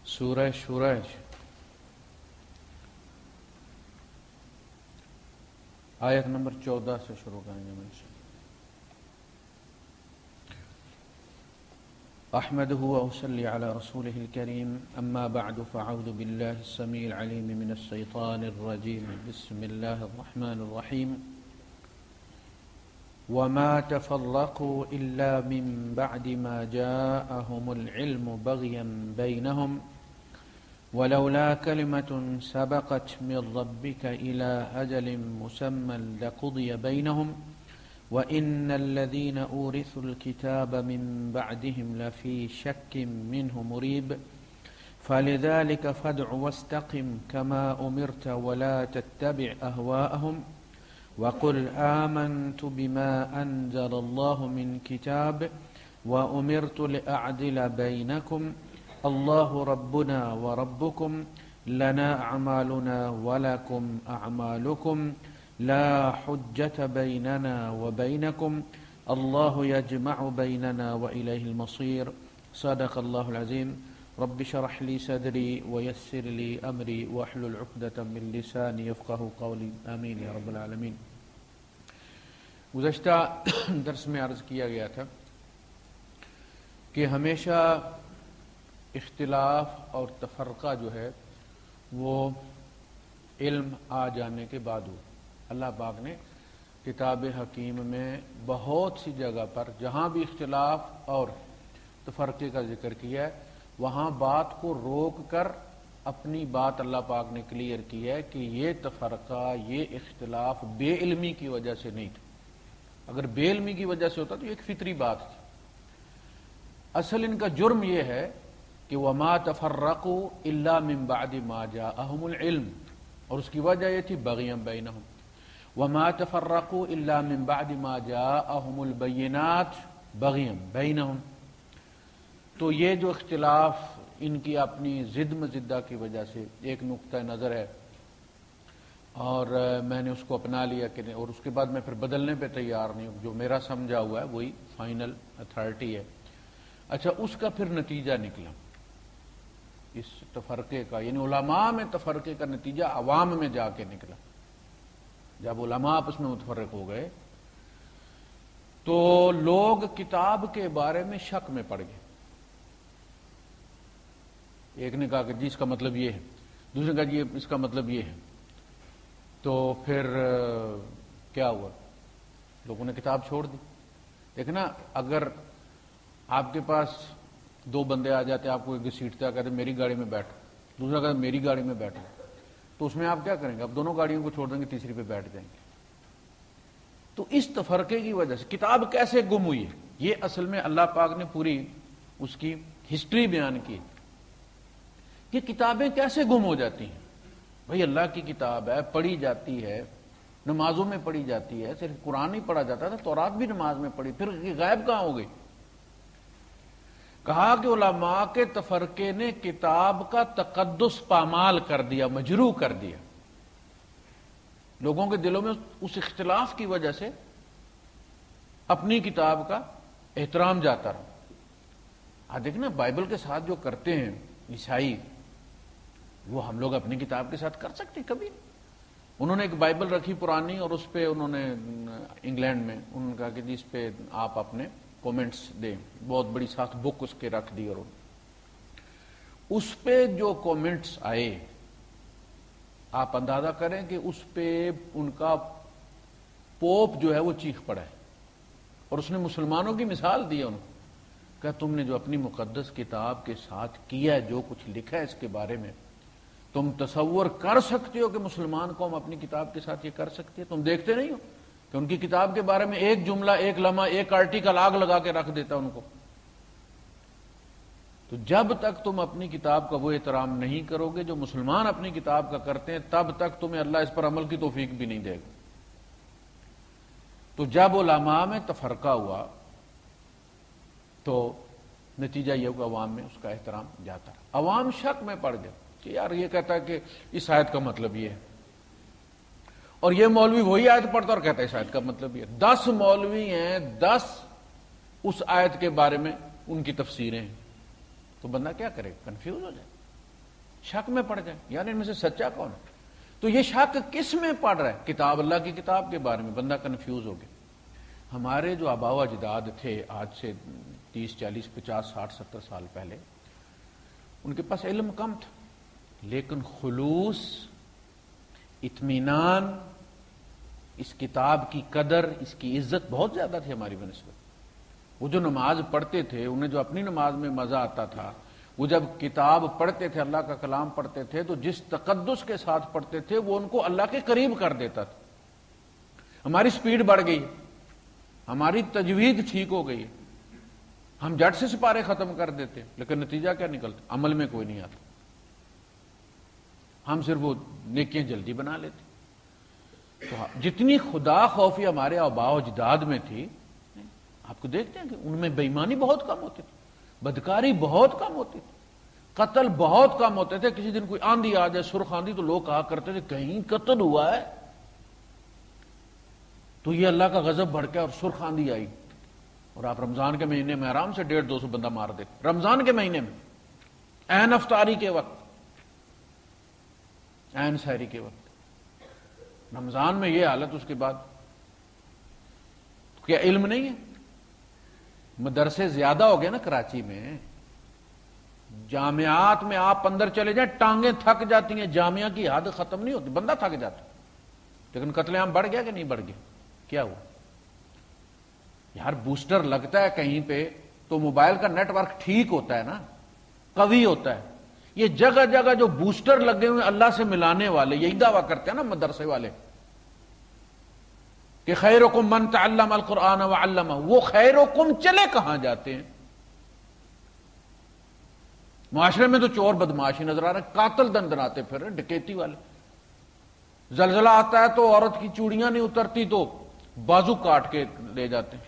سورہ شورش آیت نمبر 14 سے شروع کریں گے میں. احمده واصلي على رسوله الكريم اما بعد فاعوذ بالله السميع العليم من الشيطان الرجيم. بسم الله الرحمن الرحيم. وما تفرقوا الا من بعد ما جاءهم العلم بغيا بينهم ولولا كلمة سبقت من ربك إلى أجل مسمى لقضي بينهم وإن الذين أورثوا الكتاب من بعدهم لفي شك منه مريب فلذلك فادع واستقم كما أمرت ولا تتبع أهواءهم وقل آمنت بما أنزل الله من كتاب وأمرت لأعدل بينكم الله ربنا وربكم لنا أعمالنا ولكم أعمالكم لا حجة بيننا وبينكم الله يجمع بيننا وإليه المصير. صدق الله العظيم. رب اشرح لي صدري ويسر لي أمري واحلل عقدة من لساني يفقهوا قولي. آمين يا رب العالمين. گزشتہ درس میں عرض کیا گیا تھا کہ ہمیشہ اختلاف اور تفرقہ جو ہے وہ علم آ جانے کے بعد ہو. اللہ پاک نے کتاب حکیم میں بہت سی جگہ پر جہاں بھی اختلاف اور تفرقے کا ذکر کیا ہے وہاں بات کو روک کر اپنی بات اللہ پاک نے کلیئر کی ہے کہ یہ تفرقہ یہ اختلاف بے علمی کی وجہ سے نہیں تھا. اگر بے علمی کی وجہ سے ہوتا تو یہ ایک فطری بات تھی. اصل ان کا جرم یہ ہے کہ وما تفرقوا الا من بعد ما جاءهم العلم، اور اس کی وجہ یہ تھی بغیا بینہم. وما تفرقوا الا من بعد ما جاءهم البینات بغیا بینہم. تو یہ جو اختلاف ان کی اپنی ضد مزدہ کی وجہ سے ایک نقطہ نظر ہے اور میں نے اس کو اپنا لیا کہ نہیں، اور اس کے بعد میں پھر بدلنے پہ تیار نہیں ہوں. جو میرا سمجھا ہوا ہے وہی فائنل اتھارٹی ہے. اچھا، اس کا پھر نتیجہ نکلا اس تفرقے کا، یعنی علماء میں تفرقے کا نتیجہ عوام میں جا کے نکلا. جب علماء آپس میں متفرق ہو گئے تو لوگ کتاب کے بارے میں شک میں پڑ گئے. ایک نے کہا کہ جی اس کا مطلب یہ ہے، دوسرے نے کہا جی اس کا مطلب یہ ہے. تو پھر کیا ہوا؟ لوگوں نے کتاب چھوڑ دی. دیکھنا، اگر آپ کے پاس دو بندے آ جاتے، آپ کو ایک گھسیٹتا کہتے میری گاڑی میں بیٹھو، دوسرا کہتا میری گاڑی میں بیٹھو، تو اس میں آپ کیا کریں گے؟ آپ دونوں گاڑیوں کو چھوڑ دیں گے، تیسری پہ بیٹھ جائیں گے. تو اس تفرقے کی وجہ سے کتاب کیسے گم ہوئی ہے، یہ اصل میں اللہ پاک نے پوری اس کی ہسٹری بیان کی کہ کتابیں کیسے گم ہو جاتی ہیں. بھئی اللہ کی کتاب ہے، پڑھی جاتی ہے، نمازوں میں پڑھی جاتی ہے، صرف قرآن ہی پڑھا جاتا تھا، تورات بھی نماز میں پڑھی، پھر یہ غائب کہاں ہو گئی؟ کہا کہ علماء کے تفرقے نے کتاب کا تقدس پامال کر دیا، مجروح کر دیا. لوگوں کے دلوں میں اس اختلاف کی وجہ سے اپنی کتاب کا احترام جاتا رہا. دیکھنا، بائبل کے ساتھ جو کرتے ہیں عیسائی، وہ ہم لوگ اپنی کتاب کے ساتھ کر سکتے کبھی. انہوں نے ایک بائبل رکھی پرانی اور اس پہ انہوں نے انگلینڈ میں انہوں نے کہا کہ جی اس پہ آپ اپنے کومنٹس دیں. بہت بڑی سخت بک اس کے رکھ دی اور اس پہ جو کومنٹس آئے آپ اندازہ کریں کہ اس پہ ان کا پوپ جو ہے وہ چیخ پڑا ہے اور اس نے مسلمانوں کی مثال دی. انہوں کہ تم نے جو اپنی مقدس کتاب کے ساتھ کیا ہے، جو کچھ لکھا ہے اس کے بارے میں، تم تصور کر سکتے ہو کہ مسلمان قوم اپنی کتاب کے ساتھ یہ کر سکتی ہے؟ تم دیکھتے نہیں ہو کہ ان کی کتاب کے بارے میں ایک جملہ، ایک لمحہ، ایک آرٹیکل آگ لگا کے رکھ دیتا ان کو. تو جب تک تم اپنی کتاب کا وہ احترام نہیں کرو گے جو مسلمان اپنی کتاب کا کرتے ہیں، تب تک تمہیں اللہ اس پر عمل کی توفیق بھی نہیں دے گا. تو جب علماء میں تفرقہ ہوا تو نتیجہ یہ ہوا عوام میں اس کا احترام جاتا رہا. عوام شک میں پڑ گئے کہ یار یہ کہتا ہے کہ اس آیت کا مطلب یہ ہے، اور یہ مولوی وہی آیت پڑھتا اور کہتا ہے اس آیت کا مطلب یہ ہے. 10 مولوی ہیں، 10 اس آیت کے بارے میں ان کی تفسیریں ہیں. تو بندہ کیا کرے؟ کنفیوز ہو جائے. شک میں پڑ جائیں یار ان میں سے سچا کون ہے. تو یہ شک کس میں پڑ رہا ہے؟ کتاب، اللہ کی کتاب کے بارے میں بندہ کنفیوز ہو گیا. ہمارے جو آبا و اجداد تھے آج سے 30 40 50 60 70 سال پہلے، ان کے پاس علم کم تھا، لیکن خلوص، اطمینان، اس کتاب کی قدر، اس کی عزت بہت زیادہ تھی ہماری بنسبت. وہ جو نماز پڑھتے تھے، انہیں جو اپنی نماز میں مزہ آتا تھا، وہ جب کتاب پڑھتے تھے، اللہ کا کلام پڑھتے تھے، تو جس تقدس کے ساتھ پڑھتے تھے وہ ان کو اللہ کے قریب کر دیتا تھا. ہماری سپیڈ بڑھ گئی، ہماری تجوید ٹھیک ہو گئی، ہم جٹ سے سپارے ختم کر دیتے، لیکن نتیجہ کیا نکلتا؟ عمل میں کوئی نہیں آتا. ہم صرف وہ نیکیاں جلدی بنا لیتے. تو جتنی خدا خوفی ہمارے آباء و اجداد میں تھی، آپ کو دیکھتے ہیں کہ ان میں بے ایمانی بہت کم ہوتی تھی، بدکاری بہت کم ہوتی تھی، قتل بہت کم ہوتے تھے. کسی دن کوئی آندھی آ جائے، سرخ آندھی، تو لوگ کہا کرتے تھے کہیں قتل ہوا ہے، تو یہ اللہ کا غضب بھڑکا اور سرخ آندھی آئی، اور آپ رمضان کے مہینے میں آرام سے 150-200 بندہ مار دیتے. رمضان کے مہینے میں، عین افطاری کے وقت، عین سحری کے وقت، رمضان میں یہ حالت. اس کے بعد کیا علم نہیں ہے؟ مدرسے زیادہ ہو گئے نا کراچی میں، جامعات میں آپ اندر چلے جائیں ٹانگیں تھک جاتی ہیں، جامعہ کی حد ختم نہیں ہوتی، بندہ تھک جاتا. لیکن قتل عام بڑھ گیا کہ نہیں بڑھ گیا؟ کیا ہوا یار؟ بوسٹر لگتا ہے کہیں پہ تو موبائل کا نیٹ ورک ٹھیک ہوتا ہے نا، قوی ہوتا ہے. یہ جگہ جگہ جو بوسٹر لگے ہوئے اللہ سے ملانے والے، یہی دعویٰ کرتے ہیں نا مدرسے والے کہ خیرکم من تعلم القرآن وعلمہ. وہ خیرکم چلے کہاں جاتے ہیں؟ معاشرے میں تو چور بدماشی نظر آ رہے ہیں، قاتل دندناتے پھر رہے، ڈکیتی والے. زلزلہ آتا ہے تو عورت کی چوڑیاں نہیں اترتی تو بازو کاٹ کے لے جاتے ہیں.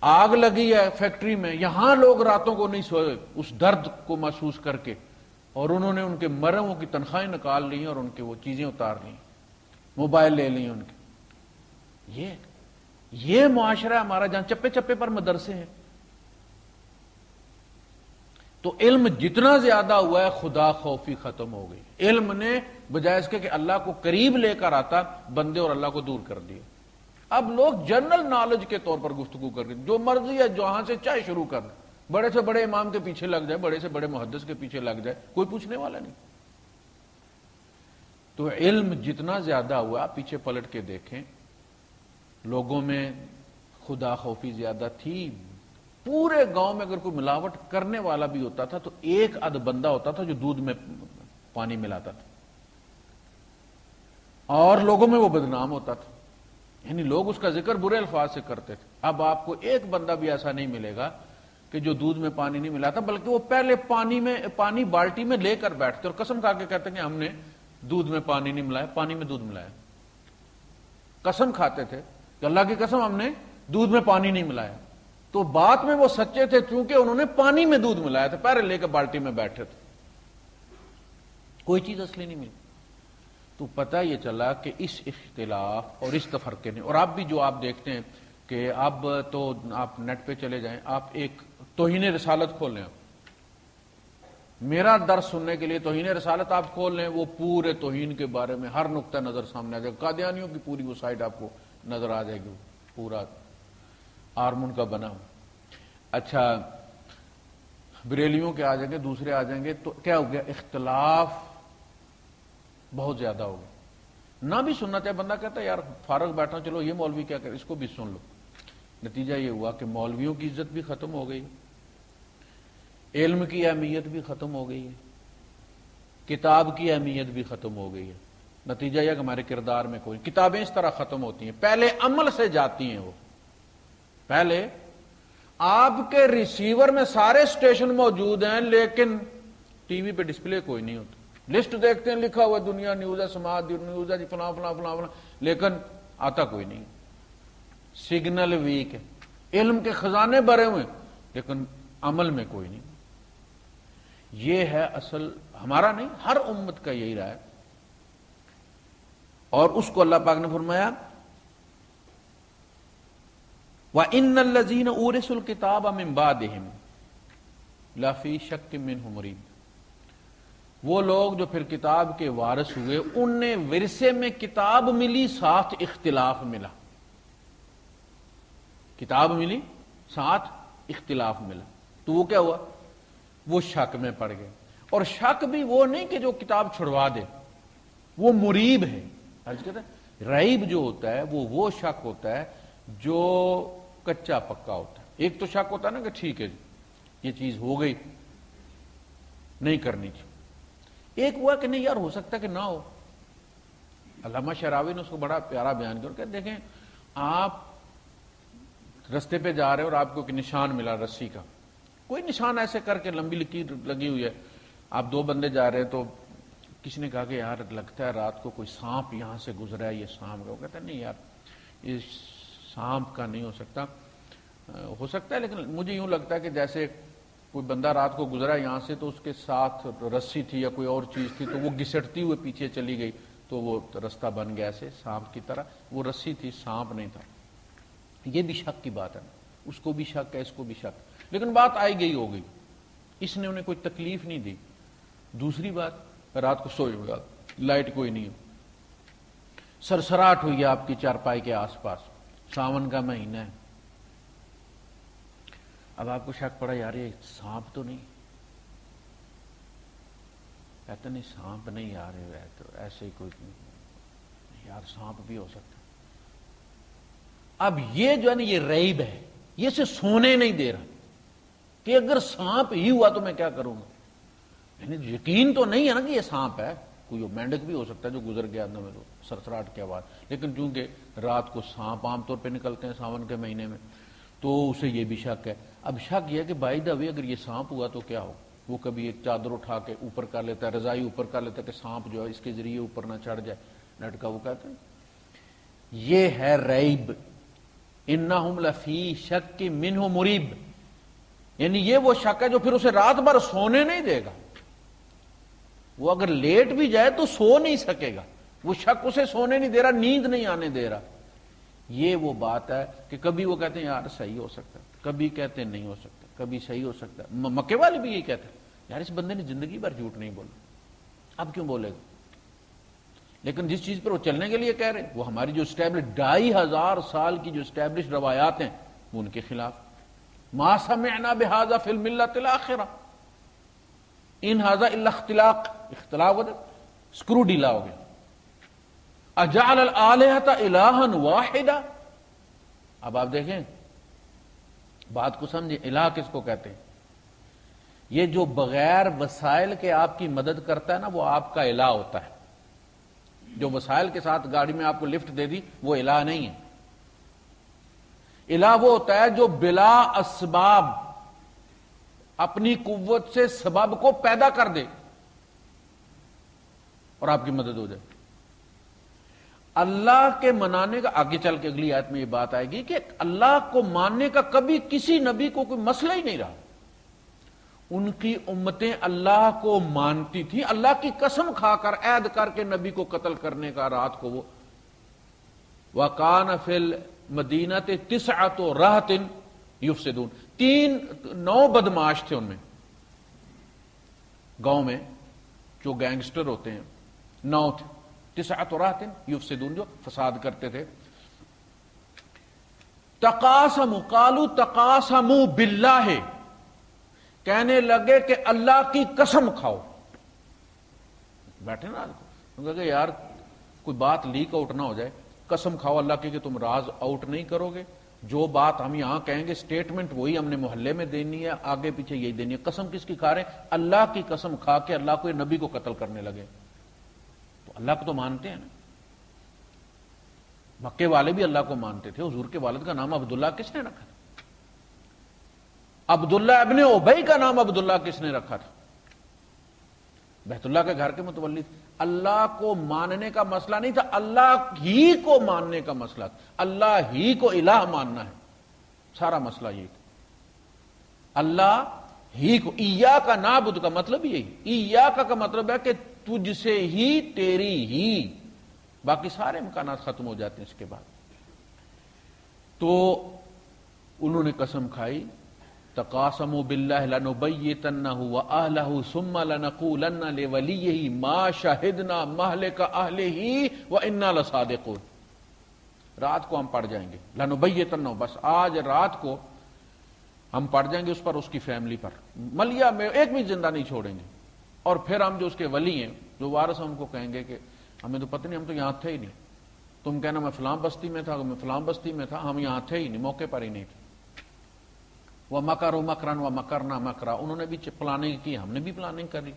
آگ لگی ہے فیکٹری میں، یہاں لوگ راتوں کو نہیں سوئے اس درد کو محسوس کر کے، اور انہوں نے ان کے مرموں کی تنخواہیں نکال لی اور ان کے وہ چیزیں اتار لی، موبائل لے لی ان کے. یہ معاشرہ ہمارا جہاں چپے چپے پر مدرسے ہیں. تو علم جتنا زیادہ ہوا ہے خدا خوفی ختم ہو گئی. علم نے بجائے اس کے کہ اللہ کو قریب لے کر آتا، بندے اور اللہ کو دور کر دیا. اب لوگ جنرل نالج کے طور پر گفتگو کر رہے ہیں، جو مرضی ہے جہاں سے چاہے شروع کر دیں، بڑے سے بڑے امام کے پیچھے لگ جائے، بڑے سے بڑے محدث کے پیچھے لگ جائے، کوئی پوچھنے والا نہیں. تو علم جتنا زیادہ ہوا، پیچھے پلٹ کے دیکھیں، لوگوں میں خدا خوفی زیادہ تھی. پورے گاؤں میں اگر کوئی ملاوٹ کرنے والا بھی ہوتا تھا تو ایک ادھ بندہ ہوتا تھا جو دودھ میں پانی ملاتا تھا، اور لوگوں میں وہ بدنام ہوتا تھا. یعنی لوگ اس کا ذکر برے الفاظ سے کرتے تھے. اب آپ کو ایک بندہ بھی ایسا نہیں ملے گا کہ جو دودھ میں پانی نہیں ملاتا، بلکہ وہ پہلے پانی بالٹی میں لے کر بیٹھتے اور قسم کھا کے کہتے ہیں کہ ہم نے دودھ میں پانی نہیں ملایا، پانی میں دودھ ملایا. قسم کھاتے تھے کہ اللہ کی قسم ہم نے دودھ میں پانی نہیں ملایا. تو بات میں وہ سچے تھے چونکہ انہوں نے پانی میں دودھ ملایا تھا، پہلے لے کے بالٹی میں بیٹھے تھے، کوئی چیز اصلی نہیں ملی. تو پتہ یہ چلا کہ اس اختلاف اور اس تفرقے نے، اور اب بھی جو آپ دیکھتے ہیں کہ اب تو آپ نیٹ پہ چلے جائیں، آپ ایک توہین رسالت کھول لیں، میرا درس سننے کے لیے توہین رسالت آپ کھول لیں، وہ پورے توہین کے بارے میں ہر نقطہ نظر سامنے آ جائے گا. قادیانیوں کی پوری وہ سائٹ آپ کو نظر آ جائے گی، پورا آرمن کا بنا. اچھا بریلیوں کے آ جائیں گے، دوسرے آ جائیں گے، تو کیا ہو گیا؟ اختلاف بہت زیادہ ہو گیا. نہ بھی سننا چاہے بندہ کہتا ہے یار فارغ بیٹھا، چلو یہ مولوی کیا کرے، اس کو بھی سن لو. نتیجہ یہ ہوا کہ مولویوں کی عزت بھی ختم ہو گئی، علم کی اہمیت بھی ختم ہو گئی ہے، کتاب کی اہمیت بھی ختم ہو گئی ہے. نتیجہ یہ کہ ہمارے کردار میں کوئی، کتابیں اس طرح ختم ہوتی ہیں، پہلے عمل سے جاتی ہیں. وہ پہلے آپ کے ریسیور میں سارے اسٹیشن موجود ہیں لیکن ٹی وی پہ ڈسپلے کوئی نہیں ہوتا. لسٹ دیکھتے ہیں لکھا ہوا دنیا نیوز ہے، سماج نیوز ہے، فلاں فلاں فلاں فلاں، لیکن آتا کوئی نہیں. سگنل ویک ہے، علم کے خزانے بھرے ہوئے لیکن عمل میں کوئی نہیں. یہ ہے اصل، ہمارا نہیں، ہر امت کا یہی رہا ہے. اور اس کو اللہ پاک نے فرمایا وَإِنَّ الَّذِينَ أُورِثُوا الْكِتَابَ مِن بَعْدِهِمْ لَفِي شَكٍّ مِّنْهُ مُرِيبٍ. وہ لوگ جو پھر کتاب کے وارث ہوئے، انہیں ورثے میں کتاب ملی، ساتھ اختلاف ملا. کتاب ملی، ساتھ اختلاف ملا، تو وہ کیا ہوا؟ وہ شک میں پڑ گئے. اور شک بھی وہ نہیں کہ جو کتاب چھڑوا دے، وہ مریب ہے. کہتے ہیں ریب جو ہوتا ہے وہ شک ہوتا ہے جو کچا پکا ہوتا ہے. ایک تو شک ہوتا ہے نا کہ ٹھیک ہے یہ چیز ہو گئی، نہیں کرنی تھی. ایک ہوا کہ نہیں یار ہو سکتا کہ نہ ہو. علامہ شعراوی نے اس کو بڑا پیارا بیان کیا کہ دیکھیں آپ رستے پہ جا رہے ہیں اور آپ کو ایک نشان ملا رسی کا، کوئی نشان ایسے کر کے لمبی لکیر لگی ہوئی ہے. آپ دو بندے جا رہے ہیں تو کسی نے کہا کہ یار لگتا ہے رات کو کوئی سانپ یہاں سے گزرا ہے، یہ سانپ کا. وہ کہتا ہے نہیں یار یہ سانپ کا نہیں ہو سکتا، ہو سکتا ہے لیکن مجھے یوں لگتا ہے کہ جیسے کوئی بندہ رات کو گزرا یہاں سے تو اس کے ساتھ رسی تھی یا کوئی اور چیز تھی تو وہ گھسٹتی ہوئے پیچھے چلی گئی تو وہ رستہ بن گیا ایسے سانپ کی طرح. وہ رسی تھی، سانپ نہیں تھا. یہ بھی شک کی بات ہے، اس کو بھی شک ہے، اس کو بھی شک. لیکن بات آئی گئی ہو گئی، اس نے انہیں کوئی تکلیف نہیں دی. دوسری بات، رات کو سوئے ہوئے لائٹ کوئی نہیں ہے، سرسراہٹ ہوئی ہے آپ کی چارپائی کے آس پاس، ساون کا مہینہ ہے. اب آپ کو شک پڑا یار یہ سانپ تو نہیں، کہتے نہیں سانپ نہیں یار ہے تو ایسے ہی کوئی نہیں یار سانپ بھی ہو سکتا. اب یہ جو ہے نا یہ ریب ہے، یہ سے سونے نہیں دے رہا کہ اگر سانپ ہی ہوا تو میں کیا کروں گا. یعنی یقین تو نہیں ہے نا کہ یہ سانپ ہے، کوئی مینڈک بھی ہو سکتا ہے جو گزر گیا اندر میں تو سرسراہٹ کی آواز. لیکن چونکہ رات کو سانپ عام طور پہ نکلتے ہیں ساون کے مہینے میں تو اسے یہ بھی شک ہے. اب شک یہ ہے کہ بائی دا وے اگر یہ سانپ ہوا تو کیا ہو. وہ کبھی ایک چادر اٹھا کے اوپر کر لیتا ہے، رضائی اوپر کر لیتا ہے کہ سانپ جو ہے اس کے ذریعے اوپر نہ چڑھ جائے لٹکا. وہ کہتے ہیں یہ ہے ریب. انہم لفی شک منہ مریب، یعنی یہ وہ شک ہے جو پھر اسے رات بھر سونے نہیں دے گا. وہ اگر لیٹ بھی جائے تو سو نہیں سکے گا، وہ شک اسے سونے نہیں دے رہا، نیند نہیں آنے دے رہا. یہ وہ بات ہے کہ کبھی وہ کہتے ہیں یار صحیح ہو سکتا ہے، کبھی کہتے ہیں نہیں ہو سکتا، کبھی صحیح ہو سکتا ہے. مکے والے بھی یہی کہتے ہیں یار اس بندے نے زندگی بھر جھوٹ نہیں بولا، اب کیوں بولے گا. لیکن جس چیز پر وہ چلنے کے لیے کہہ رہے وہ ہماری جو اسٹیبلش 2500 سال کی جو اسٹیبلش روایات ہیں وہ ان کے خلاف. ما سمعنا بهذا فی الملۃ الاخرہ ان ھذا الا اختلاق. اختلاق ہوتا اسکرو ڈھیلا ہو گیا. اجعل الآلہۃ الہا واحدا. اب آپ دیکھیں بات کو سمجھیں، الہ کس کو کہتے ہیں؟ یہ جو بغیر وسائل کے آپ کی مدد کرتا ہے نا وہ آپ کا الہ ہوتا ہے. جو وسائل کے ساتھ گاڑی میں آپ کو لفٹ دے دی وہ الہ نہیں ہے. الہ وہ ہوتا ہے جو بلا اسباب اپنی قوت سے سبب کو پیدا کر دے اور آپ کی مدد ہو جائے. اللہ کے منانے کا آگے چل کے اگلی آیت میں یہ بات آئے گی کہ اللہ کو ماننے کا کبھی کسی نبی کو کوئی مسئلہ ہی نہیں رہا. ان کی امتیں اللہ کو مانتی تھیں، اللہ کی قسم کھا کر عہد کر کے نبی کو قتل کرنے کا. رات کو وہ وَقَانَ فِي الْمَدِينَةِ تِسْعَةُ رَهْطٍ يُفْسِدُونَ 9 بدماش تھے ان میں، گاؤں میں جو گینگسٹر ہوتے ہیں 9 تھے. 9 رَهْطٍ يُفْسِدُونَ جو فساد کرتے تھے. تقاسموا قالوا تقاسموا باللہ، کہنے لگے کہ اللہ کی قسم کھاؤ. بیٹھے نا کہ یار کوئی بات لیک آؤٹ نہ ہو جائے، قسم کھاؤ اللہ کی کہ تم راز آؤٹ نہیں کرو گے. جو بات ہم یہاں کہیں گے سٹیٹمنٹ وہی ہم نے محلے میں دینی ہے، آگے پیچھے یہی دینی ہے. قسم کس کی کھا رہے ہیں؟ اللہ کی قسم کھا کے اللہ کو نبی کو قتل کرنے لگے. تو اللہ کو تو مانتے ہیں نا. مکے والے بھی اللہ کو مانتے تھے. حضور کے والد کا نام عبداللہ کس نے رکھا تھا؟ عبداللہ ابن ابی کا نام عبداللہ کس نے رکھا تھا؟ بیت اللہ کے گھر کے متولی تھے. اللہ کو ماننے کا مسئلہ نہیں تھا، اللہ ہی کو ماننے کا مسئلہ تھا. اللہ ہی کو الہ ماننا ہے، سارا مسئلہ یہ تھا. اللہ ہی کو، ایاک نعبد کا مطلب یہی. ایاک کا مطلب ہے کہ تجھ سے ہی، تیری ہی، باقی سارے امکانات ختم ہو جاتے ہیں اس کے بعد. تو انہوں نے قسم کھائی تقاسموا باللہ لنبیتنہ وأہلہ ثم لنقولن لولیہ ما شہدنا مہلک اہلہ وإنا لصادقون. رات کو ہم پڑ جائیں گے لنبیتنہ، بس آج رات کو ہم پڑ جائیں گے اس پر، اس کی فیملی پر، ملیہ میں ایک بھی زندہ نہیں چھوڑیں گے. اور پھر ہم جو اس کے ولی ہیں، جو وارث ہیں، ان کو کہیں گے کہ ہمیں تو پتہ نہیں، ہم تو یہاں تھے ہی نہیں. تم کہنا میں فلاں بستی میں تھا، میں فلاں بستی میں تھا، ہم یہاں تھے ہی نہیں، موقع پر ہی نہیں تھے. وَمَكَرُوا مَكْرًا وَمَكَرْنَا مَكْرًا، انہوں نے بھی پلاننگ کی، ہم نے بھی پلاننگ کری.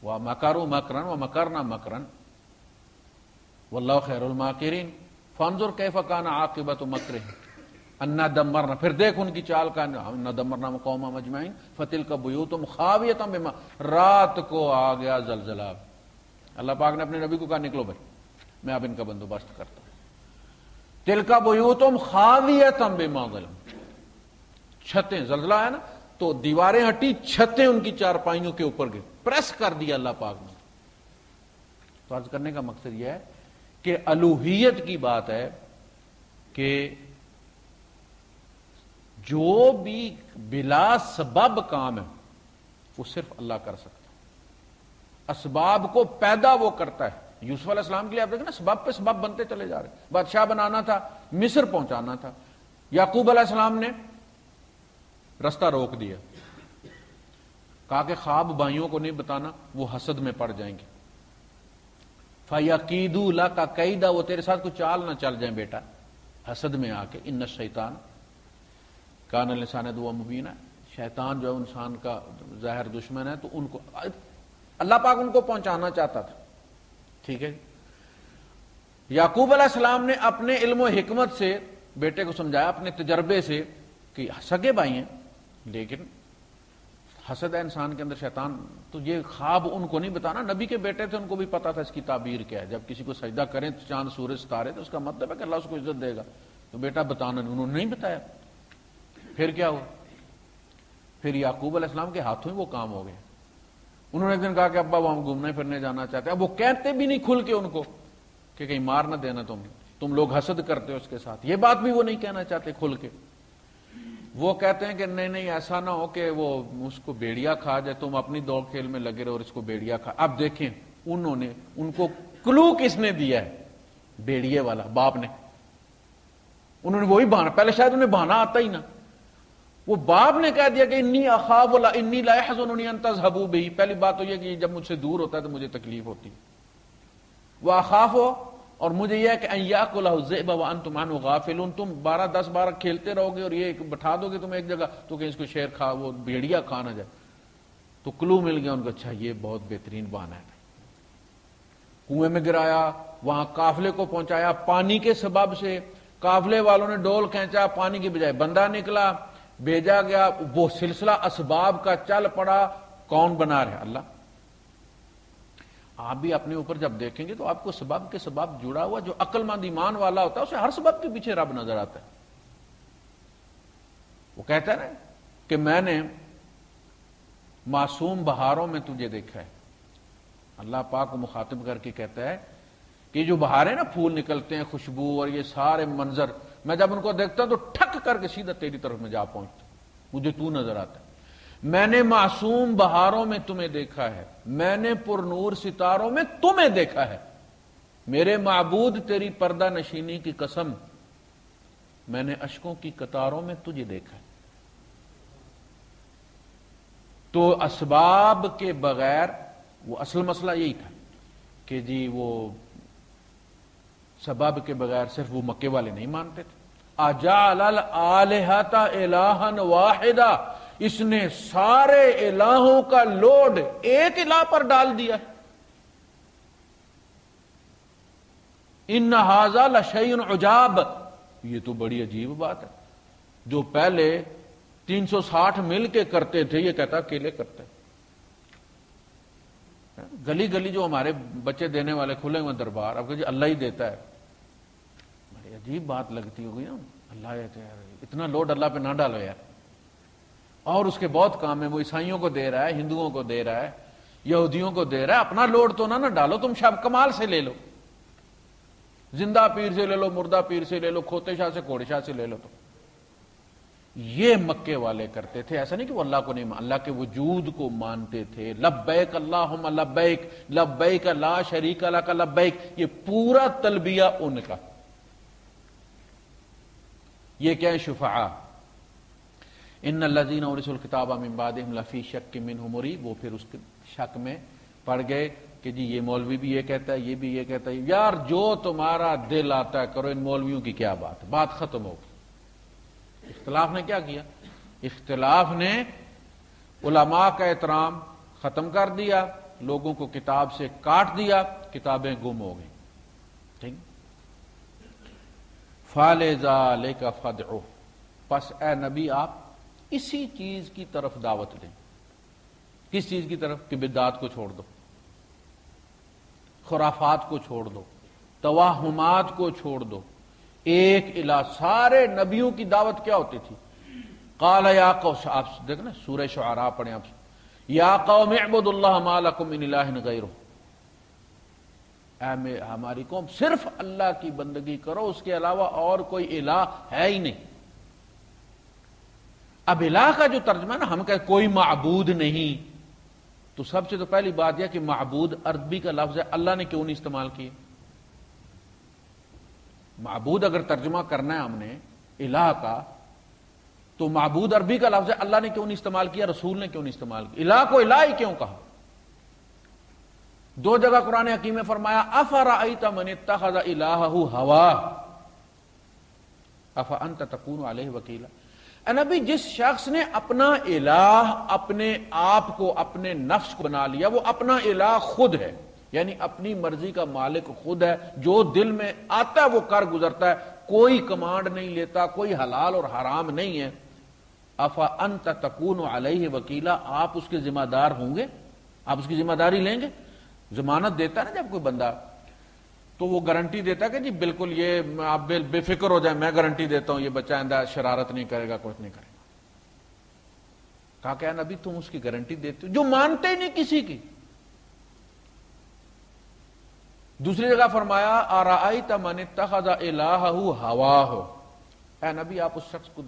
وَمَكَرُوا مَكْرًا وَمَكَرْنَا مَكْرًا وَاللَّهُ خَيْرُ الْمَاكِرِينَ فَانظُرْ كَيْفَ كَانَ عَاقِبَةُ مَكْرِهِمْ اَنَّا دَمَّرْنَا، پھر دیکھ ان کی چال کا، اَنَّا دَمَّرْنَا قَوْمًا أَجْمَعِينَ فَتِلْكَ بُيُوتُهُمْ خَاوِيَةً بِمَا، رات کو آ گیا زلزلہ. اللہ پاک نے اپنے نبی کو کہا نکلو بھائی، میں اب ان کا بندوبست کرتا ہوں. تِلْكَ بُيُوتُهُمْ خَاوِيَةً بِمَا ظَلَمُوا، چھتیں، زلزلہ ہے نا تو دیواریں ہٹی، چھتیں ان کی چارپائیوں کے اوپر گئی، پریس کر دیا اللہ پاک نے. تو عرض کرنے کا مقصد یہ ہے کہ الوہیت کی بات ہے کہ جو بھی بلا سبب کام ہے وہ صرف اللہ کر سکتا ہے. اسباب کو پیدا وہ کرتا ہے. یوسف علیہ السلام کے لیے آپ دیکھیں نا، سبب پہ سبب بنتے چلے جا رہے. بادشاہ بنانا تھا، مصر پہنچانا تھا، یعقوب علیہ السلام نے رستہ روک دیا، کہا کہ خواب بھائیوں کو نہیں بتانا، وہ حسد میں پڑ جائیں گے. فَيَقِيدُوا لَكَ كَيْدًا، وہ تیرے ساتھ کوئی چال نہ چل جائیں بیٹا حسد میں آ کے. اِنَّ الشَّيْطَانَ کان الانسان عدوا مبینا، شیطان جو ہے انسان کا ظاہر دشمن ہے. تو ان کو اللہ پاک ان کو پہنچانا چاہتا تھا. ٹھیک ہے. یعقوب علیہ السلام نے اپنے علم و حکمت سے بیٹے کو سمجھایا، اپنے تجربے سے، کہ سگے بھائی ہیں لیکن حسد ہے انسان کے اندر، شیطان. تو یہ خواب ان کو نہیں بتانا. نبی کے بیٹے تھے، ان کو بھی پتا تھا اس کی تعبیر کیا ہے. جب کسی کو سجدہ کریں تو چاند سورج ستارے، تو اس کا مطلب ہے کہ اللہ اس کو عزت دے گا. تو بیٹا بتانا، انہوں نے نہیں بتایا. پھر کیا ہوا؟ پھر یعقوب علیہ السلام کے ہاتھوں ہی وہ کام ہو گئے. انہوں نے ایک دن کہا کہ ابا وہاں گھومنے پھرنے جانا چاہتے ہیں. اب وہ کہتے بھی نہیں کھل کے ان کو کہ کہیں مار نہ دینا، تم لوگ حسد کرتے ہو اس کے ساتھ. یہ بات بھی وہ نہیں کہنا چاہتے کھل کے. وہ کہتے ہیں کہ نہیں ایسا نہ ہو کہ وہ اس کو بیڑیا کھا جائے، تم اپنی دوڑ کھیل میں لگے رہو اور اس کو بیڑیا کھا. اب دیکھیں انہوں نے، ان کو کلو کس نے دیا ہے؟ بیڑیے والا باپ نے. انہوں نے وہی بہانا، پہلے شاید انہیں بہانا آتا ہی نہ، وہ باپ نے کہہ دیا کہ انی اخاف انی لا يحزنني ان تذهبوا به. پہلی بات تو یہ کہ جب مجھ سے دور ہوتا ہے تو مجھے تکلیف ہوتی. واخاف، اور مجھے یہ ہے کہ ان یاکلہ الذئب وانتم عنہ غافلون. تم 10-12 کھیلتے رہو گے اور یہ بٹھا دو گے تم ایک جگہ تو کہ اس کو شیر کھا، وہ بھیڑیا کھا نہ جائے. تو کلو مل گیا ان کو. اچھا یہ بہت بہترین بہانہ ہے. کنویں میں گرایا، وہاں قافلے کو پہنچایا پانی کے سبب سے. قافلے والوں نے ڈول کھینچا، پانی کی بجائے بندہ نکلا، بھیجا گیا. وہ سلسلہ اسباب کا چل پڑا. کون بنا رہا؟ اللہ. آپ بھی اپنے اوپر جب دیکھیں گے تو آپ کو سبب کے سبب جڑا ہوا، جو عقل مند ایمان والا ہوتا ہے اسے ہر سبب کے پیچھے رب نظر آتا ہے. وہ کہتا ہے نا کہ میں نے معصوم بہاروں میں تجھے دیکھا ہے. اللہ پاک کو مخاطب کر کے کہتا ہے کہ جو بہاریں نا، پھول نکلتے ہیں، خوشبو اور یہ سارے منظر، میں جب ان کو دیکھتا ہوں تو ٹھک کر کے سیدھا تیری طرف میں جا پہنچتا ہوں. مجھے تو نظر آتا ہے. میں نے معصوم بہاروں میں تمہیں دیکھا ہے، میں نے پر نور ستاروں میں تمہیں دیکھا ہے. میرے معبود تیری پردہ نشینی کی قسم، میں نے اشکوں کی قطاروں میں تجھے دیکھا ہے. تو اسباب کے بغیر، وہ اصل مسئلہ یہی تھا کہ جی وہ سبب کے بغیر صرف وہ مکے والے نہیں مانتے تھے. اجعل الآلہۃ الہا واحدا، اس نے سارے الہوں کا لوڈ ایک الہ پر ڈال دیا. ان ھذا لشیء عجاب، یہ تو بڑی عجیب بات ہے. جو پہلے 360 مل کے کرتے تھے، یہ کہتا اکیلے کرتے. گلی گلی جو ہمارے بچے دینے والے کھلے ہوئے دربار، اب کہ جی اللہ ہی دیتا ہے. بڑی عجیب بات لگتی ہوگی نا. اللہ اتنا لوڈ اللہ پہ نہ ڈالو یار. اور اس کے بہت کام ہے، وہ عیسائیوں کو دے رہا ہے، ہندوؤں کو دے رہا ہے، یہودیوں کو دے رہا ہے. اپنا لوڈ تو نہ ڈالو. تم شب کمال سے لے لو، زندہ پیر سے لے لو، مردہ پیر سے لے لو، کھوتے شاہ سے، کوڑے شاہ سے لے لو. یہ مکے والے کرتے تھے. ایسا نہیں کہ وہ اللہ کو نہیں، اللہ کے وجود کو مانتے تھے. لبیک اللہم لبیک لبیک لا شریک لک لبیک، یہ پورا تلبیہ ان کا. یہ کیا ہے؟ شفعاء. ان الذین اورثوا الکتاب من بعدہم لفی شک منہ مریب، وہ پھر اس کے شک میں پڑ گئے کہ جی یہ مولوی بھی یہ کہتا ہے، یہ بھی یہ کہتا ہے. یار جو تمہارا دل آتا ہے کرو، ان مولویوں کی کیا بات ہے، بات ختم ہوگی. اختلاف نے کیا کیا؟ اختلاف نے علماء کا احترام ختم کر دیا، لوگوں کو کتاب سے کاٹ دیا، کتابیں گم ہو گئیں. ٹھیک. فَلِذَلِكَ فَادْعُ، پس اے نبی آپ اسی چیز کی طرف دعوت دیں. کس چیز کی طرف؟ کہ بدعات کو چھوڑ دو، خرافات کو چھوڑ دو، توہمات کو چھوڑ دو. ایک الہ. سارے نبیوں کی دعوت کیا ہوتی تھی؟ قال یا قوم، آپ دیکھنا سورہ شعراء پڑھیں آپ، یا قوم اعبدوا اللہ ما لکم من الہ غیرہ، اے ہماری قوم صرف اللہ کی بندگی کرو، اس کے علاوہ اور کوئی الہ ہے ہی نہیں. اب الہ کا جو ترجمہ ہے نا، ہم کہتے کوئی معبود نہیں، تو سب سے تو پہلی بات یہ کہ معبود عربی کا لفظ ہے، اللہ نے کیوں نہیں استعمال کیا؟ معبود اگر ترجمہ کرنا ہے ہم نے الہ کا، تو معبود عربی کا لفظ ہے، اللہ نے کیوں نہیں استعمال کیا، رسول نے کیوں نہیں استعمال کیا؟ الہ کو الہ ہی کیوں کہا؟ دو جگہ قرآن حکیم میں فرمایا افرأیت من اتخذ الہہ ہواہ افانت تکون علیہ وکیلا. اے نبی، جس شخص نے اپنا الہ اپنے آپ کو، اپنے نفس کو بنا لیا، وہ اپنا الہ خود ہے، یعنی اپنی مرضی کا مالک خود ہے، جو دل میں آتا ہے وہ کر گزرتا ہے، کوئی کمانڈ نہیں لیتا، کوئی حلال اور حرام نہیں ہے. افانت تکون علیہ وکیلا، آپ اس کے ذمہ دار ہوں گے؟ آپ اس کی ذمہ داری لیں گے؟ ضمانت دیتا ہے نا جب کوئی بندہ، تو وہ گارنٹی دیتا ہے کہ جی بالکل یہ آپ بے فکر ہو جائیں، میں گارنٹی دیتا ہوں یہ بچہ آئندہ شرارت نہیں کرے گا، کچھ نہیں کرے گا. کہا کہ نبی تم اس کی گارنٹی دیتے ہو جو مانتے ہی نہیں کسی کی. دوسری جگہ فرمایا ارأیت من اتخذ الہہ ہواہ، اے نبی آپ اس شخص کو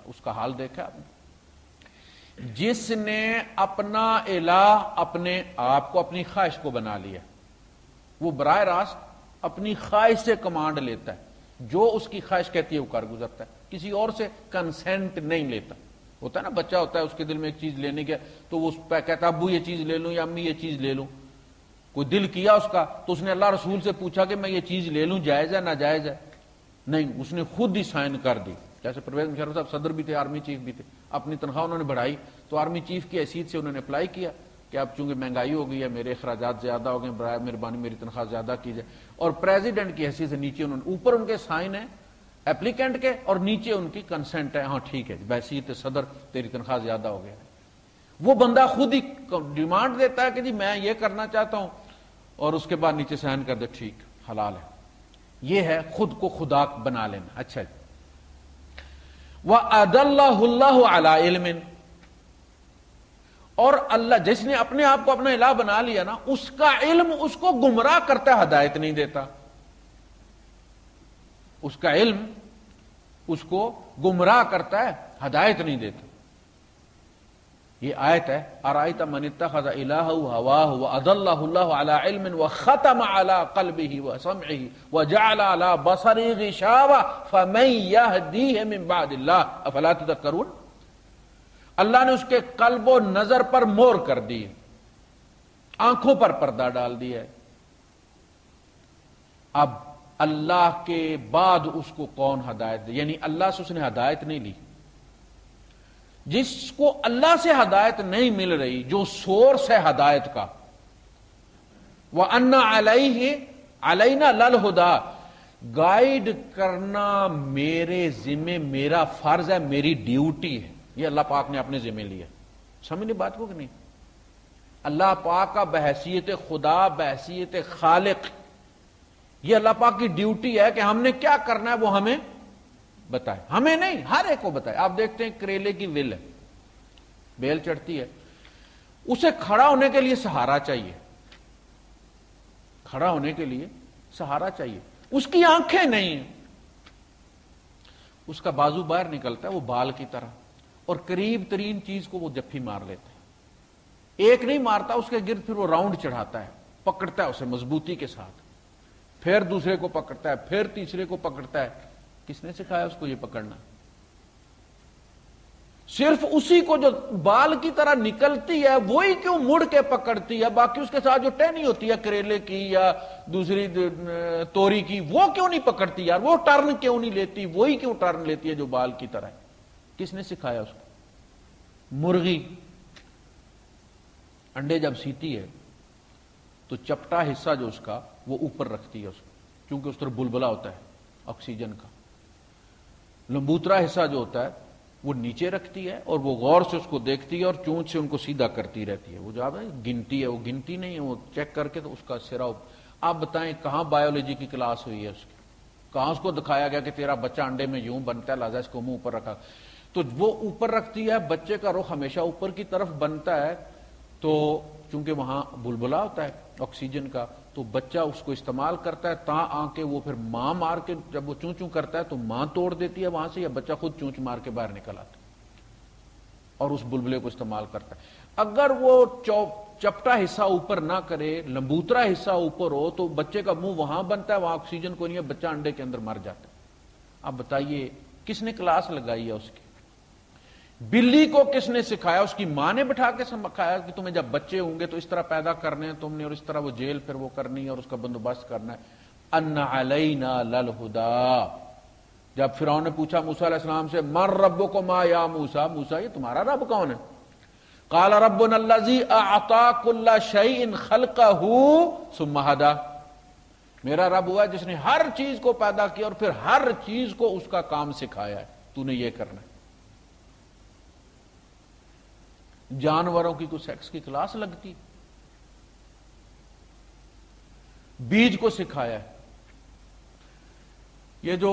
اس کا حال دیکھا آپ نے جس نے اپنا الہ اپنے آپ کو، اپنی خواہش کو بنا لیا. وہ براہ راست اپنی خواہش سے کمانڈ لیتا ہے، جو اس کی خواہش کہتی ہے وہ کر گزرتا ہے، کسی اور سے کنسنٹ نہیں لیتا. ہوتا ہے نا بچہ ہوتا ہے، اس کے دل میں ایک چیز لینے کے تو وہ اس پہ کہتا ہے ابو یہ چیز لے لوں یا امی یہ چیز لے لوں. کوئی دل کیا اس کا تو اس نے اللہ رسول سے پوچھا کہ میں یہ چیز لے لوں، جائز ہے ناجائز ہے؟ نہیں، اس نے خود ہی سائن کر دی. جیسے پرویز مشرف صاحب صدر بھی تھے، آرمی چیف بھی تھے، اپنی تنخواہ انہوں نے بڑھائی تو آرمی چیف کی حیثیت سے انہوں نے اپلائی کیا کہ اب چونکہ مہنگائی ہو گئی ہے، میرے اخراجات زیادہ ہو گئے، برائے مہربانی میری تنخواہ زیادہ کی جائے. اور پریزیڈنٹ کی حیثیت سے نیچے انہوں نے، اوپر ان کے سائن ہیں اپلیکینٹ کے اور نیچے ان کی کنسنٹ ہے، ہاں ٹھیک ہے بحیثیت صدر تیری تنخواہ زیادہ ہو گیا. وہ بندہ خود ہی ڈیمانڈ دیتا ہے کہ جی میں یہ کرنا چاہتا ہوں، اور اس کے بعد نیچے سائن کر دے ٹھیک حلال ہے. یہ ہے خود کو خدا بنا لینا. اچھا جی. وَأَدَلَّهُ اللَّهُ عَلَىٰ عِلْمٍ، اور اللہ جس نے اپنے آپ کو اپنا الہ بنا لیا نا، اس کا علم اس کو گمراہ کرتا ہے، ہدایت نہیں دیتا. اس کا علم اس کو گمراہ کرتا ہے، ہدایت نہیں دیتا. یہ آیت ہے ارأیت من اتخذ الہہ ہواہ وأضلہ اللہ علی علم وختم علی قلبہ وسمعہ وجعل علی بصرہ غشاوہ فمن یہدیہ من بعد اللہ افلا تذکرون. اللہ نے اس کے قلب و نظر پر مہر کر دی، آنکھوں پر پردہ ڈال دیا ہے. اب اللہ کے بعد اس کو کون ہدایت دے؟ یعنی اللہ سے اس نے ہدایت نہیں لی. جس کو اللہ سے ہدایت نہیں مل رہی، جو سورس ہے ہدایت کا، وَأَنَّ عَلَيْنَا لَلْهُدَىٰ، گائیڈ کرنا میرے ذمے، میرا فرض ہے، میری ڈیوٹی ہے. یہ اللہ پاک نے اپنے ذمے لیا. سمجھنے بات کو کہ نہیں؟ اللہ پاک کا بحیثیت خدا، بحیثیت خالق، یہ اللہ پاک کی ڈیوٹی ہے کہ ہم نے کیا کرنا ہے وہ ہمیں بتائے. ہمیں نہیں، ہر ایک کو بتائے. آپ دیکھتے ہیں کریلے کی ول ہے، بیل چڑھتی ہے، اسے کھڑا ہونے کے لیے سہارا چاہیے. کھڑا ہونے کے لیے سہارا چاہیے. اس کی آنکھیں نہیں ہیں، اس کا بازو باہر نکلتا ہے وہ بال کی طرح، اور قریب ترین چیز کو وہ جفی مار لیتا ہے، ایک نہیں مارتا، اس کے گرد پھر وہ راؤنڈ چڑھاتا ہے، پکڑتا ہے اسے مضبوطی کے ساتھ، پھر دوسرے کو پکڑتا ہے، پھر تیسرے کو پکڑتا ہے۔ کس نے سکھایا اس کو یہ پکڑنا؟ صرف اسی کو جو بال کی طرح نکلتی ہے وہی کیوں مڑ کے پکڑتی ہے، باقی اس کے ساتھ جو ٹہنی ہوتی ہے کریلے کی یا دوسری توری کی وہ کیوں نہیں پکڑتی یار؟ وہ ٹرن کیوں نہیں لیتی؟ وہی کیوں ٹرن لیتی ہے جو بال کی طرح ہے؟ کس نے سکھایا اس کو؟ مرغی انڈے جب سیتی ہے تو چپٹا حصہ جو اس کا وہ اوپر رکھتی ہے اس کو، کیونکہ اس طرف بلبلا ہوتا ہے آکسیجن کا۔ لمبوترا حصہ جو ہوتا ہے وہ نیچے رکھتی ہے اور وہ غور سے اس کو دیکھتی ہے اور چونچ سے ان کو سیدھا کرتی رہتی ہے۔ وہ جو گنتی ہے وہ گنتی نہیں ہے، وہ چیک کر کے تو اس کا سرا۔ آپ بتائیں کہاں بایولوجی کی کلاس ہوئی ہے اس کی؟ کہاں اس کو دکھایا گیا کہ تیرا بچہ انڈے میں یوں بنتا ہے لہذا اس کو منہ اوپر رکھا؟ تو وہ اوپر رکھتی ہے، بچے کا رخ ہمیشہ اوپر کی طرف بنتا ہے، تو چونکہ وہاں بلبلا ہوتا ہے آکسیجن کا تو بچہ اس کو استعمال کرتا ہے، تاں آ کے وہ پھر ماں مار کے جب وہ چوں چوں کرتا ہے تو ماں توڑ دیتی ہے وہاں سے، یا بچہ خود چونچ مار کے باہر نکل آتا ہے اور اس بلبلے کو استعمال کرتا ہے۔ اگر وہ چپٹا حصہ اوپر نہ کرے، لمبوترا حصہ اوپر ہو، تو بچے کا منہ وہاں بنتا ہے، وہاں آکسیجن کو نہیں ہے، بچہ انڈے کے اندر مر جاتا ہے۔ اب بتائیے کس نے کلاس لگائی ہے اس کی؟ بلی کو کس نے سکھایا؟ اس کی ماں نے بٹھا کے سکھایا کہ تمہیں جب بچے ہوں گے تو اس طرح پیدا کرنے ہیں تم نے، اور اس طرح وہ جیل پھر وہ کرنی ہے اور اس کا بندوبست کرنا ہے۔ ان علینا للہدی۔ جب فرعون نے پوچھا موسیٰ علیہ السلام سے من ربکما یا موسیٰ، موسیٰ یہ تمہارا رب کون ہے؟ قال ربنا الذی اعطی کل شیء خلقہ ثم ہدی۔ میرا رب ہوا جس نے ہر چیز کو پیدا کیا اور پھر ہر چیز کو اس کا کام سکھایا ہے، تو نے یہ کرنا ہے۔ جانوروں کی کوئی سیکس کی کلاس لگتی؟ بیج کو سکھایا ہے۔ یہ جو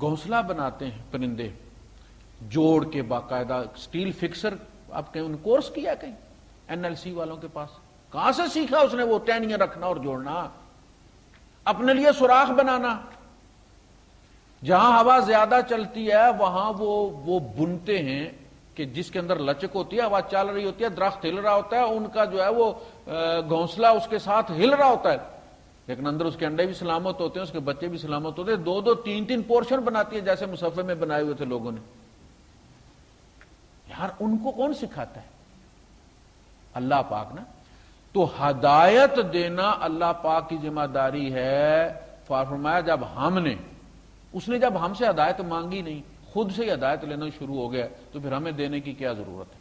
گھونسلہ بناتے ہیں پرندے جوڑ کے باقاعدہ سٹیل فکسر، آپ کہیں انہوں نے کورس کیا کہیں این ایل سی والوں کے پاس؟ کہاں سے سیکھا اس نے وہ ٹہنیاں رکھنا اور جوڑنا، اپنے لیے سوراخ بنانا؟ جہاں ہوا زیادہ چلتی ہے وہاں وہ بنتے ہیں کہ جس کے اندر لچک ہوتی ہے، ہوا چل رہی ہوتی ہے، درخت ہل رہا ہوتا ہے، ان کا جو ہے وہ گھونسلہ اس کے ساتھ ہل رہا ہوتا ہے، لیکن اندر اس کے انڈے بھی سلامت ہوتے ہیں، اس کے بچے بھی سلامت ہوتے ہیں۔ دو دو تین تین پورشن بناتی ہے جیسے مصحف میں بنائے ہوئے تھے لوگوں نے۔ یار ان کو کون سکھاتا ہے؟ اللہ پاک نا۔ تو ہدایت دینا اللہ پاک کی ذمہ داری ہے۔ فرمایا جب اس نے جب ہم سے ہدایت مانگی نہیں، خود سے ہی ہدایت لینا شروع ہو گیا، تو پھر ہمیں دینے کی کیا ضرورت ہے؟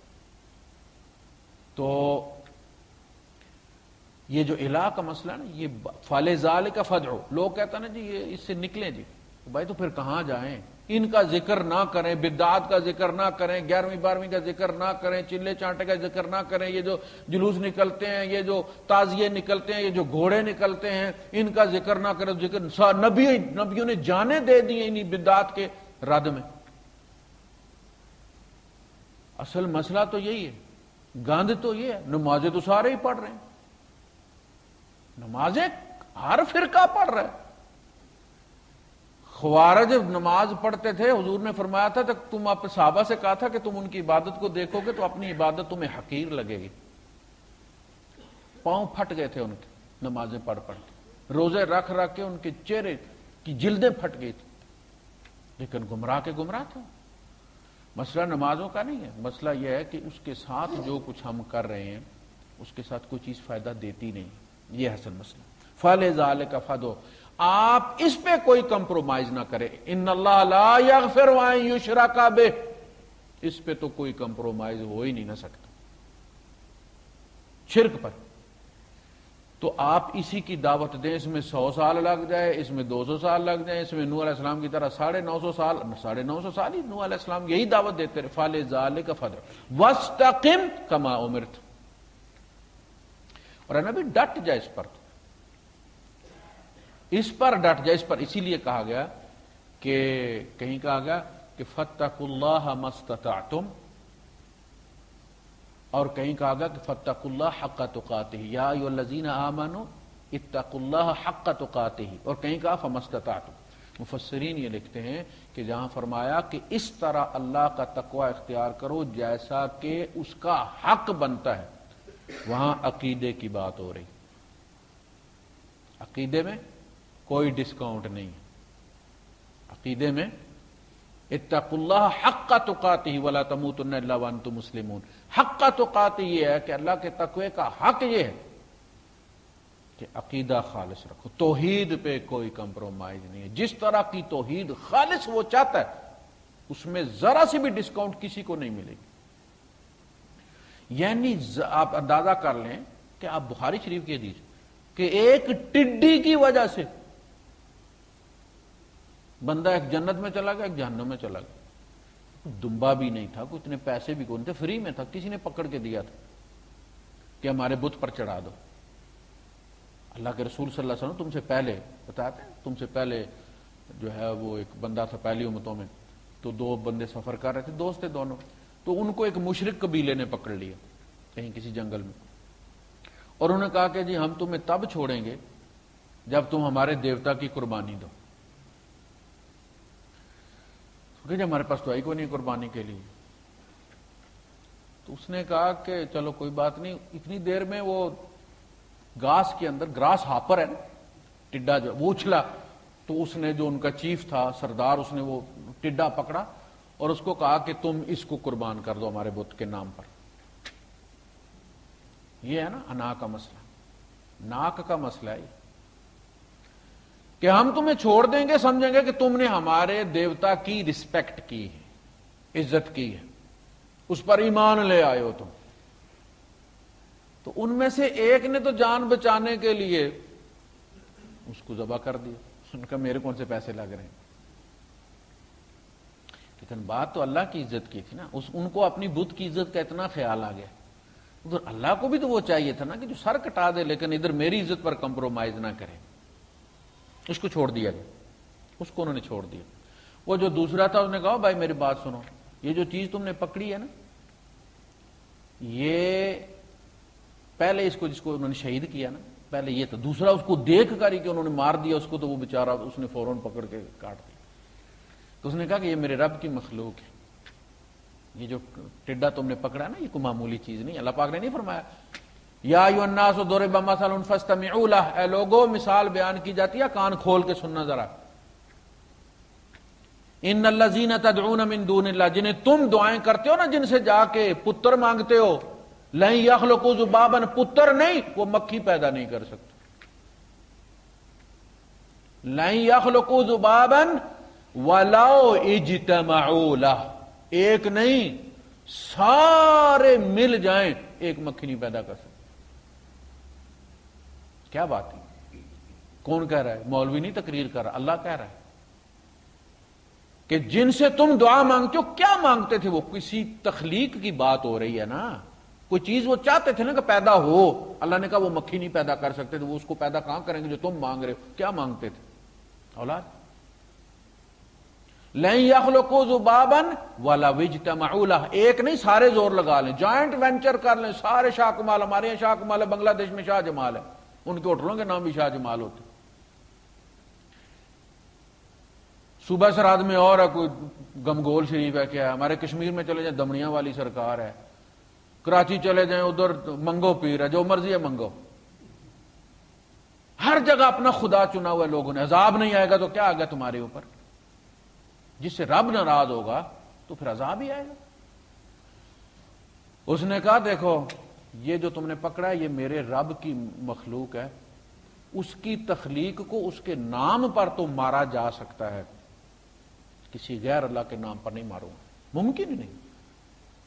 تو یہ جو الہ کا مسئلہ ہے نا، یہ فَلِذَلِكَ فَادْعُوا، لوگ کہتا نا جی یہ اس سے نکلیں جی، بھائی تو پھر کہاں جائیں؟ ان کا ذکر نہ کریں، بدعات کا ذکر نہ کریں، 11ویں 12ویں کا ذکر نہ کریں، چلے چانٹے کا ذکر نہ کریں، یہ جو جلوس نکلتے ہیں، یہ جو تعزیے نکلتے ہیں، یہ جو گھوڑے نکلتے ہیں، ان کا ذکر نہ کریں۔ ذکر نبیوں نے جانیں دے دی انہی بدعات کے رد میں۔ اصل مسئلہ تو یہی ہے، گاند تو یہ ہے۔ نمازیں تو سارے ہی پڑھ رہے ہیں، نمازیں ہر فرقہ پڑھ رہا ہے۔ خوارج نماز پڑھتے تھے، حضور نے فرمایا تھا کہ تم اپنے صحابہ سے کہا تھا کہ تم ان کی عبادت کو دیکھو گے تو اپنی عبادت تمہیں حقیر لگے گی۔ پاؤں پھٹ گئے تھے ان کے نمازیں پڑھ پڑھ کے، روزے رکھ رکھ کے ان کے چہرے کی جلدیں پھٹ گئی تھی، لیکن گمراہ کے گمراہ تھے۔ مسئلہ نمازوں کا نہیں ہے، مسئلہ یہ ہے کہ اس کے ساتھ جو کچھ ہم کر رہے ہیں اس کے ساتھ کوئی چیز فائدہ دیتی نہیں، یہ اصل مسئلہ۔ فَلِذَلِكَ فَادْعُوا، آپ اس پہ کوئی کمپرومائز نہ کریں۔ ان اللہ لا یغفر ان یشرک بہ، اس پہ تو کوئی کمپرومائز ہو ہی نہیں نہ سکتا شرک پر۔ تو آپ اسی کی دعوت دیں، اس میں 100 سال لگ جائے، اس میں 200 سال لگ جائیں، اس میں نوح علیہ السلام کی طرح 950 سال، 950 سال ہی نوح علیہ السلام یہی دعوت دیتے رہے۔ فَلِذَلِكَ فَادْعُوا وَاسْتَقِمْ كَمَا أُمِرْتَ، اور ہے نا بھی ڈٹ جائے اس پر، اس پر ڈٹ جائے، اس پر اسی لیے کہا گیا کہ کہیں کہا گیا کہ فَاتَّقُوا اللَّهَ مَا اسْتَطَعْتُمْ، اور کہیں کہا گیا کہ فَاتَّقُوا اللَّهَ حَقَّ تُقَاتِهِ یا ایھا الذین آمنوا اتقوا اللَّهَ حَقَّ تُقَاتِهِ، اور کہیں کہا فَمَا اسْتَطَعْتُمْ۔ مفسرین یہ لکھتے ہیں کہ جہاں فرمایا کہ اس طرح اللہ کا تقوی اختیار کرو جیسا کہ اس کا حق بنتا ہے، وہاں عقیدے کی بات ہو رہی. عقیدے میں کوئی ڈسکاؤنٹ نہیں ہے. عقیدے میں اتقوا اللہ حق تقاتہ ولا تموتن الا وانتم مسلمون. حق تقاتہ یہ ہے کہ اللہ کے تقوی کا حق یہ ہے کہ عقیدہ خالص رکھو، توحید پہ کوئی کمپرومائز نہیں ہے. جس طرح کی توحید خالص وہ چاہتا ہے اس میں ذرا سی بھی ڈسکاؤنٹ کسی کو نہیں ملے گی. یعنی آپ اندازہ کر لیں کہ آپ بخاری شریف کی حدیث کہ ایک ٹڈی کی وجہ سے بندہ ایک جنت میں چلا گیا، ایک جہنم میں چلا گیا. دمبا بھی نہیں تھا، کوئی اتنے پیسے بھی کون تھے، فری میں تھا، کسی نے پکڑ کے دیا تھا کہ ہمارے بت پر چڑھا دو. اللہ کے رسول صلی اللہ علیہ وسلم تم سے پہلے بتاتے ہیں، تم سے پہلے جو ہے وہ ایک بندہ تھا پہلی امتوں میں، تو دو بندے سفر کر رہے تھے، دوست تھے دونوں، تو ان کو ایک مشرک قبیلے نے پکڑ لیا کہیں کسی جنگل میں، اور انہوں نے کہا کہ جی ہم تمہیں تب چھوڑیں گے جب تم ہمارے دیوتا کی قربانی دو. کہ جی ہمارے پاس تو آئی کوئی نہیں قربانی کے لیے. تو اس نے کہا کہ چلو کوئی بات نہیں. اتنی دیر میں وہ گھاس کے اندر، گراس ہاپر ہے نا ٹڈا جو، وہ اچھلا، تو اس نے جو ان کا چیف تھا سردار، اس نے وہ ٹڈا پکڑا اور اس کو کہا کہ تم اس کو قربان کر دو ہمارے بت کے نام پر. یہ ہے نا انا کا مسئلہ، ناک کا مسئلہ ہے کہ ہم تمہیں چھوڑ دیں گے، سمجھیں گے کہ تم نے ہمارے دیوتا کی رسپیکٹ کی ہے، عزت کی ہے، اس پر ایمان لے آئے ہو تم. تو ان میں سے ایک نے تو جان بچانے کے لیے اس کو ذبح کر دیا. ان کا میرے کون سے پیسے لگ رہے ہیں. لیکن بات تو اللہ کی عزت کی تھی نا، ان کو اپنی بت کی عزت کا اتنا خیال آ گیا. ادھر اللہ کو بھی تو وہ چاہیے تھا نا کہ جو سر کٹا دے لیکن ادھر میری عزت پر کمپرومائز نہ کرے. اس کو چھوڑ دیا گیا، اس کو انہوں نے چھوڑ دیا. وہ جو دوسرا تھا اس نے کہا بھائی میری بات سنو، یہ جو چیز تم نے پکڑی ہے نا، یہ پہلے اس کو جس کو انہوں نے شہید کیا نا پہلے یہ تھا، دوسرا اس کو دیکھ کر ہی کہ انہوں نے مار دیا اس کو تو وہ بیچارہ اس نے فوراً پکڑ کے کاٹ دیا. تو اس نے کہا کہ یہ میرے رب کی مخلوق ہے، یہ جو ٹڈا تم نے پکڑا نا یہ کوئی معمولی چیز نہیں. اللہ پاک نے نہیں فرمایا یا ایھا الناس ضرب مثل فاستمعوا لہ، اے لوگوں مثال بیان کی جاتی ہے کان کھول کے سننا ذرا. ان الذین تدعون من دون اللہ، جنہیں تم دعائیں کرتے ہو نا، جن سے جا کے پتر مانگتے ہو، لن یخلقوا ذبابا، پتر نہیں وہ مکھی پیدا نہیں کر سکتے. لن یخلقوا ذبابا ولو اجتمعوا لہ، ایک نہیں سارے مل جائیں ایک مکھی نہیں پیدا کر سکتے. کیا بات ہے؟ کون کہہ رہا ہے؟ مولوی نہیں تقریر کر رہا، اللہ کہہ رہا ہے کہ جن سے تم دعا مانگتے ہو، کیا مانگتے تھے وہ؟ کسی تخلیق کی بات ہو رہی ہے نا، کوئی چیز وہ چاہتے تھے نا کہ پیدا ہو. اللہ نے کہا وہ مکھی نہیں پیدا کر سکتے تو وہ اس کو پیدا کہاں کریں گے جو تم مانگ رہے ہو؟ کیا مانگتے تھے؟ اولاد. لن یخلقوا ذبابا ولو اجتمعوا لہ، ایک نہیں سارے زور لگا لیں، جوائنٹ وینچر کر لیں سارے. شاہ کمال ہمارے یہاں شاہ کمال ہے، بنگلہ دیش میں شاہ جمال ہے، ان کے ہوٹلوں کے نام بھی شاہ جمال ہوتے. صوبہ سرحد میں اور ہے کوئی گمگول شریف ہے، کیا ہے، ہمارے کشمیر میں چلے جائیں دمنیاں والی سرکار ہے، کراچی چلے جائیں ادھر منگو پیر ہے، جو مرضی ہے منگو. ہر جگہ اپنا خدا چنا ہوا ہے لوگوں نے. عذاب نہیں آئے گا تو کیا آ گیا تمہارے اوپر؟ جس سے رب ناراض ہوگا تو پھر عذاب ہی آئے گا. اس نے کہا دیکھو یہ جو تم نے پکڑا ہے یہ میرے رب کی مخلوق ہے، اس کی تخلیق کو اس کے نام پر تو مارا جا سکتا ہے، کسی غیر اللہ کے نام پر نہیں ماروں گا، ممکن ہی نہیں.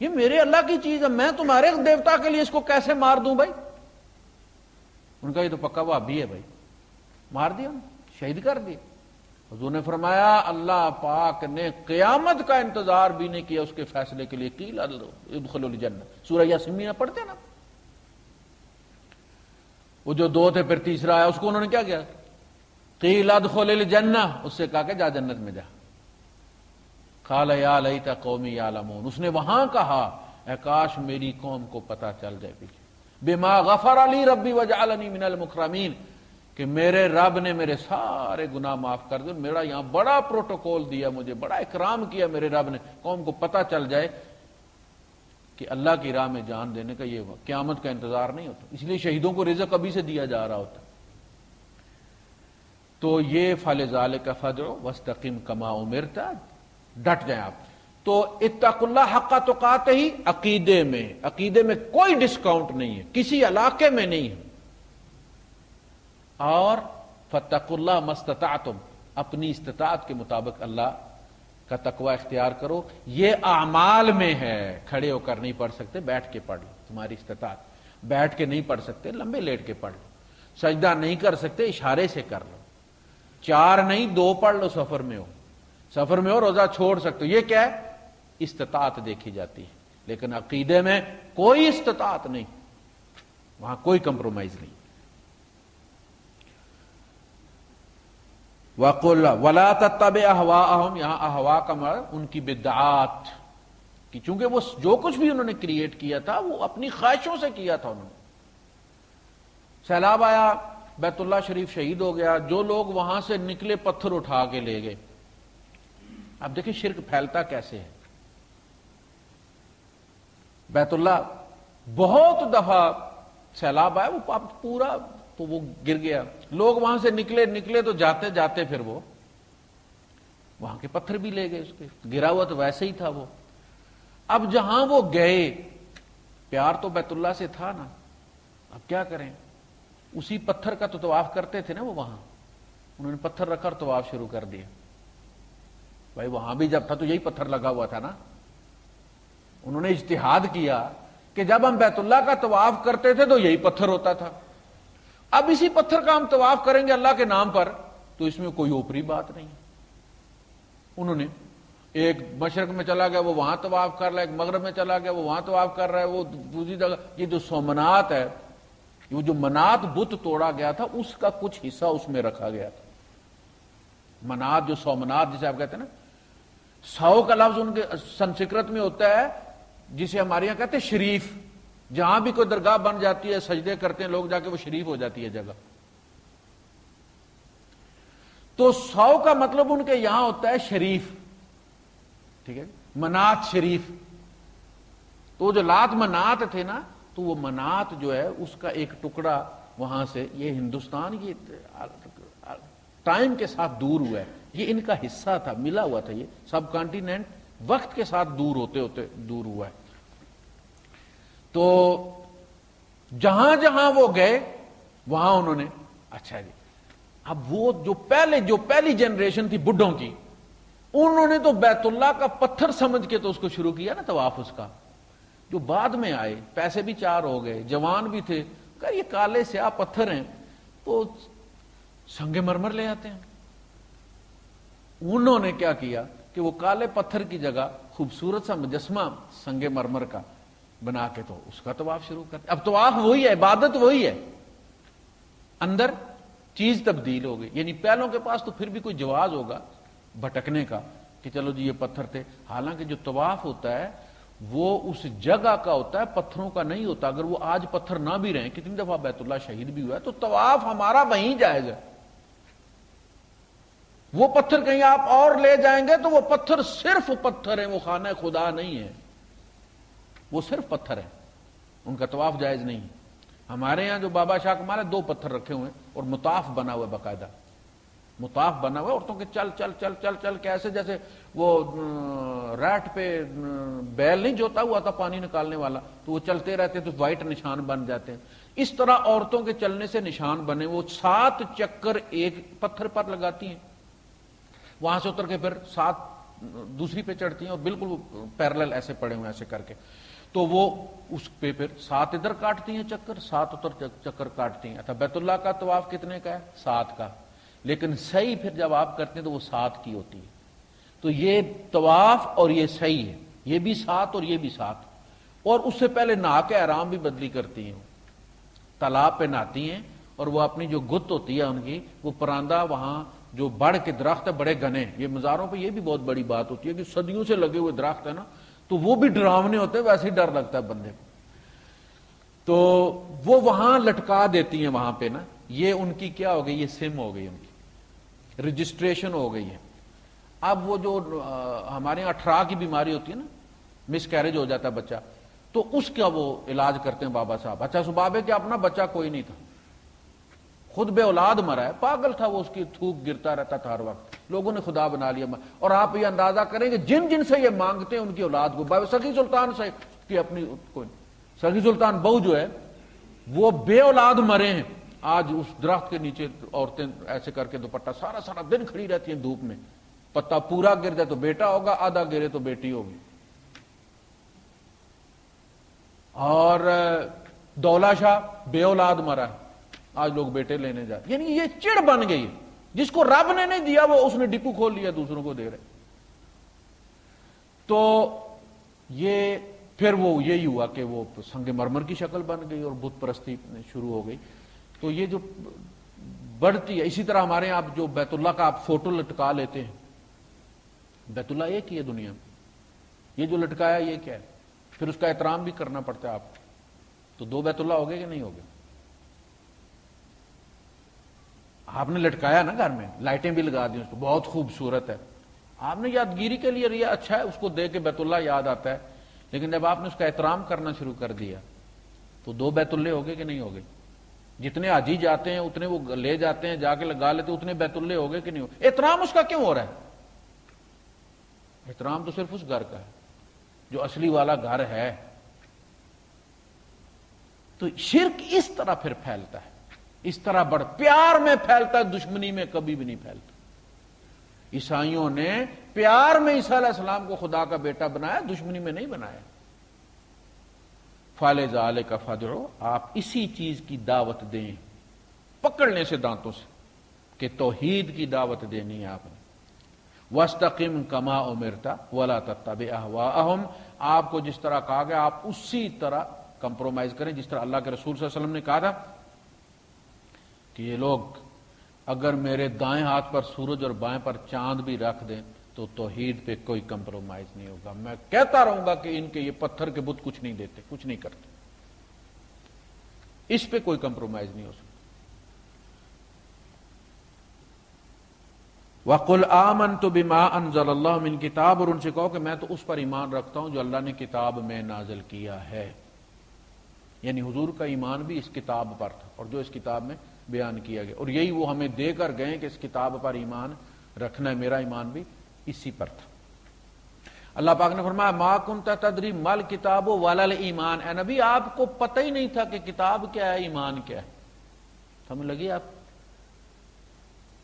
یہ میرے اللہ کی چیز ہے، میں تمہارے دیوتا کے لیے اس کو کیسے مار دوں بھائی؟ ان کا یہ تو پکا وہابی ہے بھائی. مار دیا، شہید کر دیا. حضور نے فرمایا اللہ پاک نے قیامت کا انتظار بھی نہیں کیا اس کے فیصلے کے لیے. قیل ادخلوا الجنہ، سورہ یاسین میں پڑھتے نا. وہ جو دو تھے پھر تیسرا آیا، اس کو انہوں نے کیا کیا؟ قیل ادخل الجنہ، اس سے کہا کہ جا جنت میں جا. قال یا لیت قومی یعلمون، اس نے وہاں کہا اے کاش میری قوم کو پتہ چل جائے پیچھے. بما غفر لی ربی وجعلنی من المکرمین، کہ میرے رب نے میرے سارے گناہ معاف کر دیے، میرا یہاں بڑا پروٹوکول دیا، مجھے بڑا اکرام کیا میرے رب نے، قوم کو پتہ چل جائے کہ اللہ کی راہ میں جان دینے کا یہ قیامت کا انتظار نہیں ہوتا، اس لیے شہیدوں کو رزق ابھی سے دیا جا رہا ہوتا۔ تو یہ فلذالک فادع واستقم کما امرت، ڈٹ جائیں آپ۔ تو اتقوا اللہ حق تقاتہ ہی عقیدے میں کوئی ڈسکاؤنٹ نہیں ہے، کسی علاقے میں نہیں ہے۔ اور فاتقوا اللہ ما استطعتم، اپنی استطاعت کے مطابق اللہ کا تقوی اختیار کرو۔ یہ اعمال میں ہے، کھڑے ہو کر نہیں پڑھ سکتے بیٹھ کے پڑھ لو، تمہاری استطاعت، بیٹھ کے نہیں پڑھ سکتے لمبے لیٹ کے پڑھ لو، سجدہ نہیں کر سکتے اشارے سے کر لو، 4 نہیں 2 پڑھ لو، سفر میں ہو روزہ چھوڑ سکتے ہو، یہ کیا ہے؟ استطاعت دیکھی جاتی ہے۔ لیکن عقیدے میں کوئی استطاعت نہیں، وہاں کوئی کمپرومائز نہیں۔ وَقُلْ وَلَا تَتَّبِعْ أَهْوَاءَهُمْ، یہاں احوا کا مطلب ان کی بدعات کی، چونکہ وہ جو کچھ بھی انہوں نے کریٹ کیا تھا وہ اپنی خواہشوں سے کیا تھا انہوں نے۔ سیلاب آیا، بیت اللہ شریف شہید ہو گیا، جو لوگ وہاں سے نکلے پتھر اٹھا کے لے گئے۔ اب دیکھیں شرک پھیلتا کیسے ہے۔ بیت اللہ بہت دفعہ سیلاب آیا، وہ پورا تو وہ گر گیا، لوگ وہاں سے نکلے تو جاتے جاتے پھر وہ وہاں کے پتھر بھی لے گئے، اس کے گرا ہوا تو ویسے ہی تھا وہ۔ اب جہاں وہ گئے، پیار تو بیت اللہ سے تھا نا، اب کیا کریں؟ اسی پتھر کا تو طواف کرتے تھے نا وہ، وہاں انہوں نے پتھر رکھا اور طواف شروع کر دیا۔ بھائی وہاں بھی جب تھا تو یہی پتھر لگا ہوا تھا نا، انہوں نے اجتہاد کیا کہ جب ہم بیت اللہ کا طواف کرتے تھے تو یہی پتھر ہوتا تھا، اب اسی پتھر کا ہم طواف کریں گے اللہ کے نام پر، تو اس میں کوئی اوپری بات نہیں۔ انہوں نے ایک مشرق میں چلا گیا وہ وہاں طواف کر رہا ہے، ایک مغرب میں چلا گیا وہ وہاں طواف کر رہا ہے، وہ دوسری جگہ۔ یہ جو سومنات ہے، وہ جو منات بت توڑا گیا تھا اس کا کچھ حصہ اس میں رکھا گیا تھا۔ منات جو سومنات جسے آپ کہتے ہیں نا، 100 کا لفظ ان کے سنسکرت میں ہوتا ہے جسے ہمارے یہاں کہتے ہیں شریف، جہاں بھی کوئی درگاہ بن جاتی ہے سجدے کرتے ہیں لوگ جا کے، وہ شریف ہو جاتی ہے جگہ۔ تو 100 کا مطلب ان کے یہاں ہوتا ہے شریف، ٹھیک ہے، منات شریف۔ تو جو لات منات تھے نا، تو وہ منات جو ہے اس کا ایک ٹکڑا وہاں سے، یہ ہندوستان یہ ٹائم کے ساتھ دور ہوا ہے، یہ ان کا حصہ تھا، ملا ہوا تھا، یہ سب کانٹیننٹ وقت کے ساتھ دور ہوتے ہوتے دور ہوا ہے۔ تو جہاں جہاں وہ گئے وہاں انہوں نے، اچھا جی، اب وہ جو پہلی جنریشن تھی بڈھوں کی، انہوں نے تو بیت اللہ کا پتھر سمجھ کے تو اس کو شروع کیا نا طواف اس کا۔ جو بعد میں آئے، پیسے بھی 4 ہو گئے، جوان بھی تھے، کہ یہ کالے سیاہ پتھر ہیں تو سنگ مرمر لے آتے ہیں۔ انہوں نے کیا کیا کہ وہ کالے پتھر کی جگہ خوبصورت سا مجسمہ سنگ مرمر کا بنا کے تو اس کا طواف شروع کرتے۔ اب طواف وہی ہے، عبادت وہی ہے، اندر چیز تبدیل ہو گئی۔ یعنی پہلوں کے پاس تو پھر بھی کوئی جواز ہوگا بھٹکنے کا کہ چلو جی یہ پتھر تھے، حالانکہ جو طواف ہوتا ہے وہ اس جگہ کا ہوتا ہے، پتھروں کا نہیں ہوتا۔ اگر وہ آج پتھر نہ بھی رہیں، کتنی دفعہ بیت اللہ شہید بھی ہوا ہے، تو طواف ہمارا وہیں جائز ہے۔ وہ پتھر کہیں آپ اور لے جائیں گے تو وہ پتھر صرف پتھر ہیں، وہ خانہ خدا نہیں ہے، وہ صرف پتھر ہے، ان کا طواف جائز نہیں ہے۔ ہمارے ہاں جو بابا شاہ کمال ہے 2 پتھر رکھے ہوئے ہیں اور مطاف بنا ہوا ہے، باقاعدہ مطاف بنا ہوا ہے، عورتوں کے چل چل چل چل چل کے ایسے جیسے وہ ریٹ پہ بیل نہیں جوتا ہوا تھا پانی نکالنے والا، تو وہ چلتے رہتے تو وائٹ نشان بن جاتے ہیں، اس طرح عورتوں کے چلنے سے نشان بنے۔ وہ 7 چکر ایک پتھر پر لگاتی ہیں، وہاں سے اتر کے پھر 7 دوسری پہ چڑھتی ہیں اور بالکل پیرلل ایسے پڑے ہوئے ایسے کر کے، تو وہ اس پہ پھر 7 ادھر کاٹتی ہیں چکر، 7 ادھر چکر کاٹتی ہیں۔ اچھا بیت اللہ کا طواف کتنے کا ہے؟ 7 کا، لیکن صحیح پھر جب آپ کرتے ہیں تو وہ 7 کی ہوتی ہے۔ تو یہ طواف اور یہ صحیح ہے، یہ بھی 7 اور یہ بھی 7، اور اس سے پہلے نہا کے احرام بھی بدلی کرتی ہیں، تالاب پہ نہاتی ہیں، اور وہ اپنی جو گت ہوتی ہے ان کی، وہ پراندہ وہاں جو بڑھ کے درخت ہے بڑے گھنے، یہ مزاروں پہ یہ بھی بہت بڑی بات ہوتی ہے کہ صدیوں سے لگے ہوئے درخت ہے نا، تو وہ بھی ڈراونے ہوتے ہیں، ویسے ہی ڈر لگتا ہے بندے کو، تو وہ وہاں لٹکا دیتی ہیں وہاں پہ نا، یہ ان کی کیا ہو گئی؟ یہ سم ہو گئی، ان کی رجسٹریشن ہو گئی ہے۔ اب وہ جو ہمارے یہاں 18 کی بیماری ہوتی ہے نا، مس کیریج ہو جاتا ہے بچہ، تو اس کا وہ علاج کرتے ہیں بابا صاحب۔ اچھا سباب ہے کہ اپنا بچہ کوئی نہیں تھا، خود بے اولاد مرا ہے، پاگل تھا وہ، اس کی تھوک گرتا رہتا تھا ہر وقت، لوگوں نے خدا بنا لیا۔ اور آپ یہ اندازہ کریں کہ جن جن سے یہ مانگتے ہیں ان کی اولاد کو، سخی سلطان سے کی اپنی کوئی، سخی سلطان بہو جو ہے وہ بے اولاد مرے ہیں، آج اس درخت کے نیچے عورتیں ایسے کر کے دوپٹہ سارا سارا دن کھڑی رہتی ہیں دھوپ میں، پتا پورا گر جائے تو بیٹا ہوگا، آدھا گرے تو بیٹی ہوگی۔ اور دولہ شاہ بے اولاد مرا ہے، آج لوگ بیٹے لینے جاتے، یعنی یہ چڑ بن گئی، جس کو رب نے نہیں دیا وہ اس نے ڈپو کھول لیا، دوسروں کو دے رہے۔ تو یہ پھر وہ یہی ہوا کہ وہ سنگ مرمر کی شکل بن گئی اور بت پرستی شروع ہو گئی۔ تو یہ جو بڑھتی ہے، اسی طرح ہمارے یہاں آپ جو بیت اللہ کا آپ فوٹو لٹکا لیتے ہیں، بیت اللہ ایک ہی ہے دنیا میں، یہ جو لٹکایا یہ کیا ہے؟ پھر اس کا احترام بھی کرنا پڑتا ہے آپ کو، تو 2 بیت اللہ ہو گئے کہ نہیں ہو گئے؟ آپ نے لٹکایا نا گھر میں، لائٹیں بھی لگا دی اس کو، بہت خوبصورت ہے، آپ نے یادگیری کے لیے لیا، اچھا ہے، اس کو دیکھ کے بیت اللہ یاد آتا ہے، لیکن جب آپ نے اس کا احترام کرنا شروع کر دیا تو 2 بیت اللہ ہو گئے کہ نہیں ہو گئے؟ جتنے حاجی جاتے ہیں اتنے وہ لے جاتے ہیں، جا کے لگا لیتے ہیں، اتنے بیت اللہ ہو گئے کہ نہیں ہو؟ احترام اس کا کیوں ہو رہا ہے؟ احترام تو صرف اس گھر کا ہے جو اصلی والا گھر ہے۔ تو شرک اس طرح پھر پھیلتا ہے، اس طرح پیار میں پھیلتا ہے، دشمنی میں کبھی بھی نہیں پھیلتا۔ عیسائیوں نے پیار میں عیسیٰ علیہ السلام کو خدا کا بیٹا بنایا، دشمنی میں نہیں بنایا۔ فَلِذَلِكَ فَادْعُوا، آپ اسی چیز کی دعوت دیں، پکڑنے سے دانتوں سے، کہ توحید کی دعوت دینی ہے آپ نے۔ وَاسْتَقِمْ كَمَا أُمِرْتَ وَلَا تَتَّبِعْ أَهْوَاءَهُمْ، آپ کو جس طرح کہا گیا آپ اسی طرح کمپرومائز کریں، جس طرح اللہ کے رسول صلی اللہ علیہ وسلم نے کہا تھا کہ یہ لوگ اگر میرے دائیں ہاتھ پر سورج اور بائیں پر چاند بھی رکھ دیں تو توحید پہ کوئی کمپرومائز نہیں ہوگا، میں کہتا رہوں گا کہ ان کے یہ پتھر کے بت کچھ نہیں دیتے، کچھ نہیں کرتے، اس پہ کوئی کمپرومائز نہیں ہو سکتا۔ وَقُلْ آمَنْتُ بِمَا أَنزَلَ اللَّهُ مِنْ کتاب، اور ان سے کہو کہ میں تو اس پر ایمان رکھتا ہوں جو اللہ نے کتاب میں نازل کیا ہے، یعنی حضور کا ایمان بھی اس کتاب پر تھا اور جو اس کتاب میں بیان کیا گیا، اور یہی وہ ہمیں دے کر گئے کہ اس کتاب پر ایمان رکھنا ہے، میرا ایمان بھی اسی پر تھا۔ اللہ پاک نے فرمایا ما کنت تدری مل کتاب ولا الایمان، اے نبی آپ کو پتہ ہی نہیں تھا کہ کتاب کیا ہے، ایمان کیا ہے۔ سمجھ لگی آپ؟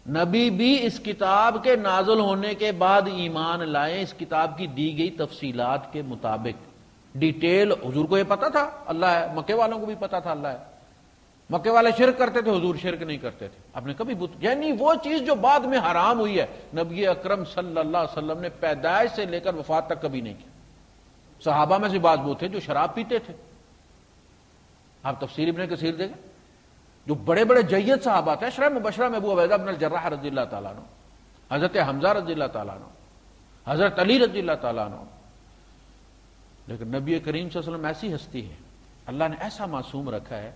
نبی بھی اس کتاب کے نازل ہونے کے بعد ایمان لائے، اس کتاب کی دی گئی تفصیلات کے مطابق، ڈیٹیل حضور کو یہ پتا تھا اللہ ہے، مکے والوں کو بھی پتا تھا اللہ ہے، مکے والے شرک کرتے تھے، حضور شرک نہیں کرتے تھے، آپ نے کبھی یعنی وہ چیز جو بعد میں حرام ہوئی ہے نبی اکرم صلی اللہ علیہ وسلم نے پیدائش سے لے کر وفات تک کبھی نہیں کی۔ صحابہ میں سے بعض وہ تھے جو شراب پیتے تھے، آپ تفسیر ابن کثیر دیکھیں، جو بڑے بڑے جید صحابہ تھے، عشرہ مبشرہ میں ابو عبیدہ بن الجراح رضی اللہ تعالیٰ عنہ، حضرت حمزہ رضی اللہ تعالیٰ عنہ، حضرت علی رضی اللہ تعالیٰ عنہ، لیکن نبی کریم صلی اللہ علیہ وسلم ایسی ہستی ہے، اللہ نے ایسا معصوم رکھا ہے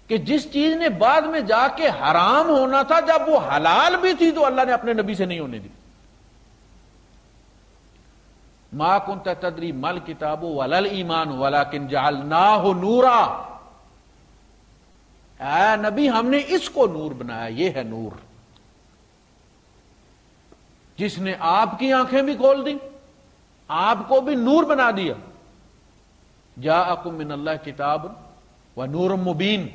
کہ جس چیز نے بعد میں جا کے حرام ہونا تھا جب وہ حلال بھی تھی تو اللہ نے اپنے نبی سے نہیں ہونے دی۔ ما کنت تدری مل کتاب ولا الایمان ولکن جعلناہ نورا، اے نبی ہم نے اس کو نور بنایا، یہ ہے نور، جس نے آپ کی آنکھیں بھی کھول دی، آپ کو بھی نور بنا دیا۔ جاءکم من اللہ کتاب ونور مبین،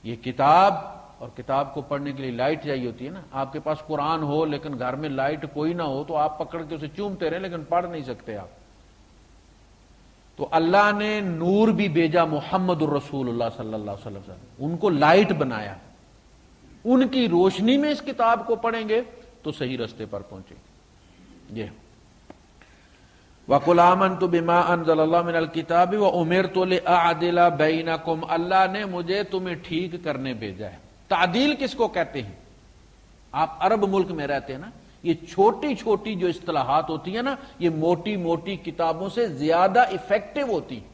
یہ کتاب، اور کتاب کو پڑھنے کے لیے لائٹ چاہیے ہوتی ہے نا، آپ کے پاس قرآن ہو لیکن گھر میں لائٹ کوئی نہ ہو تو آپ پکڑ کے اسے چومتے رہیں لیکن پڑھ نہیں سکتے آپ۔ تو اللہ نے نور بھی بھیجا محمد الرسول اللہ صلی اللہ علیہ وسلم، ان کو لائٹ بنایا، ان کی روشنی میں اس کتاب کو پڑھیں گے تو صحیح رستے پر پہنچیں گے۔ یہ وَقُلْ آمَنْتُ بِمَا أَنزَلَ اللَّهُ مِنَ الْكِتَابِ وَأُمِرْتُ لِأَعْدِلَ بَيْنَكُمْ، اللہ نے مجھے تمہیں ٹھیک کرنے بھیجا ہے۔ تعدیل کس کو کہتے ہیں؟ آپ عرب ملک میں رہتے ہیں نا، یہ چھوٹی چھوٹی جو اصطلاحات ہوتی ہیں نا، یہ موٹی موٹی کتابوں سے زیادہ افیکٹو ہوتی ہیں۔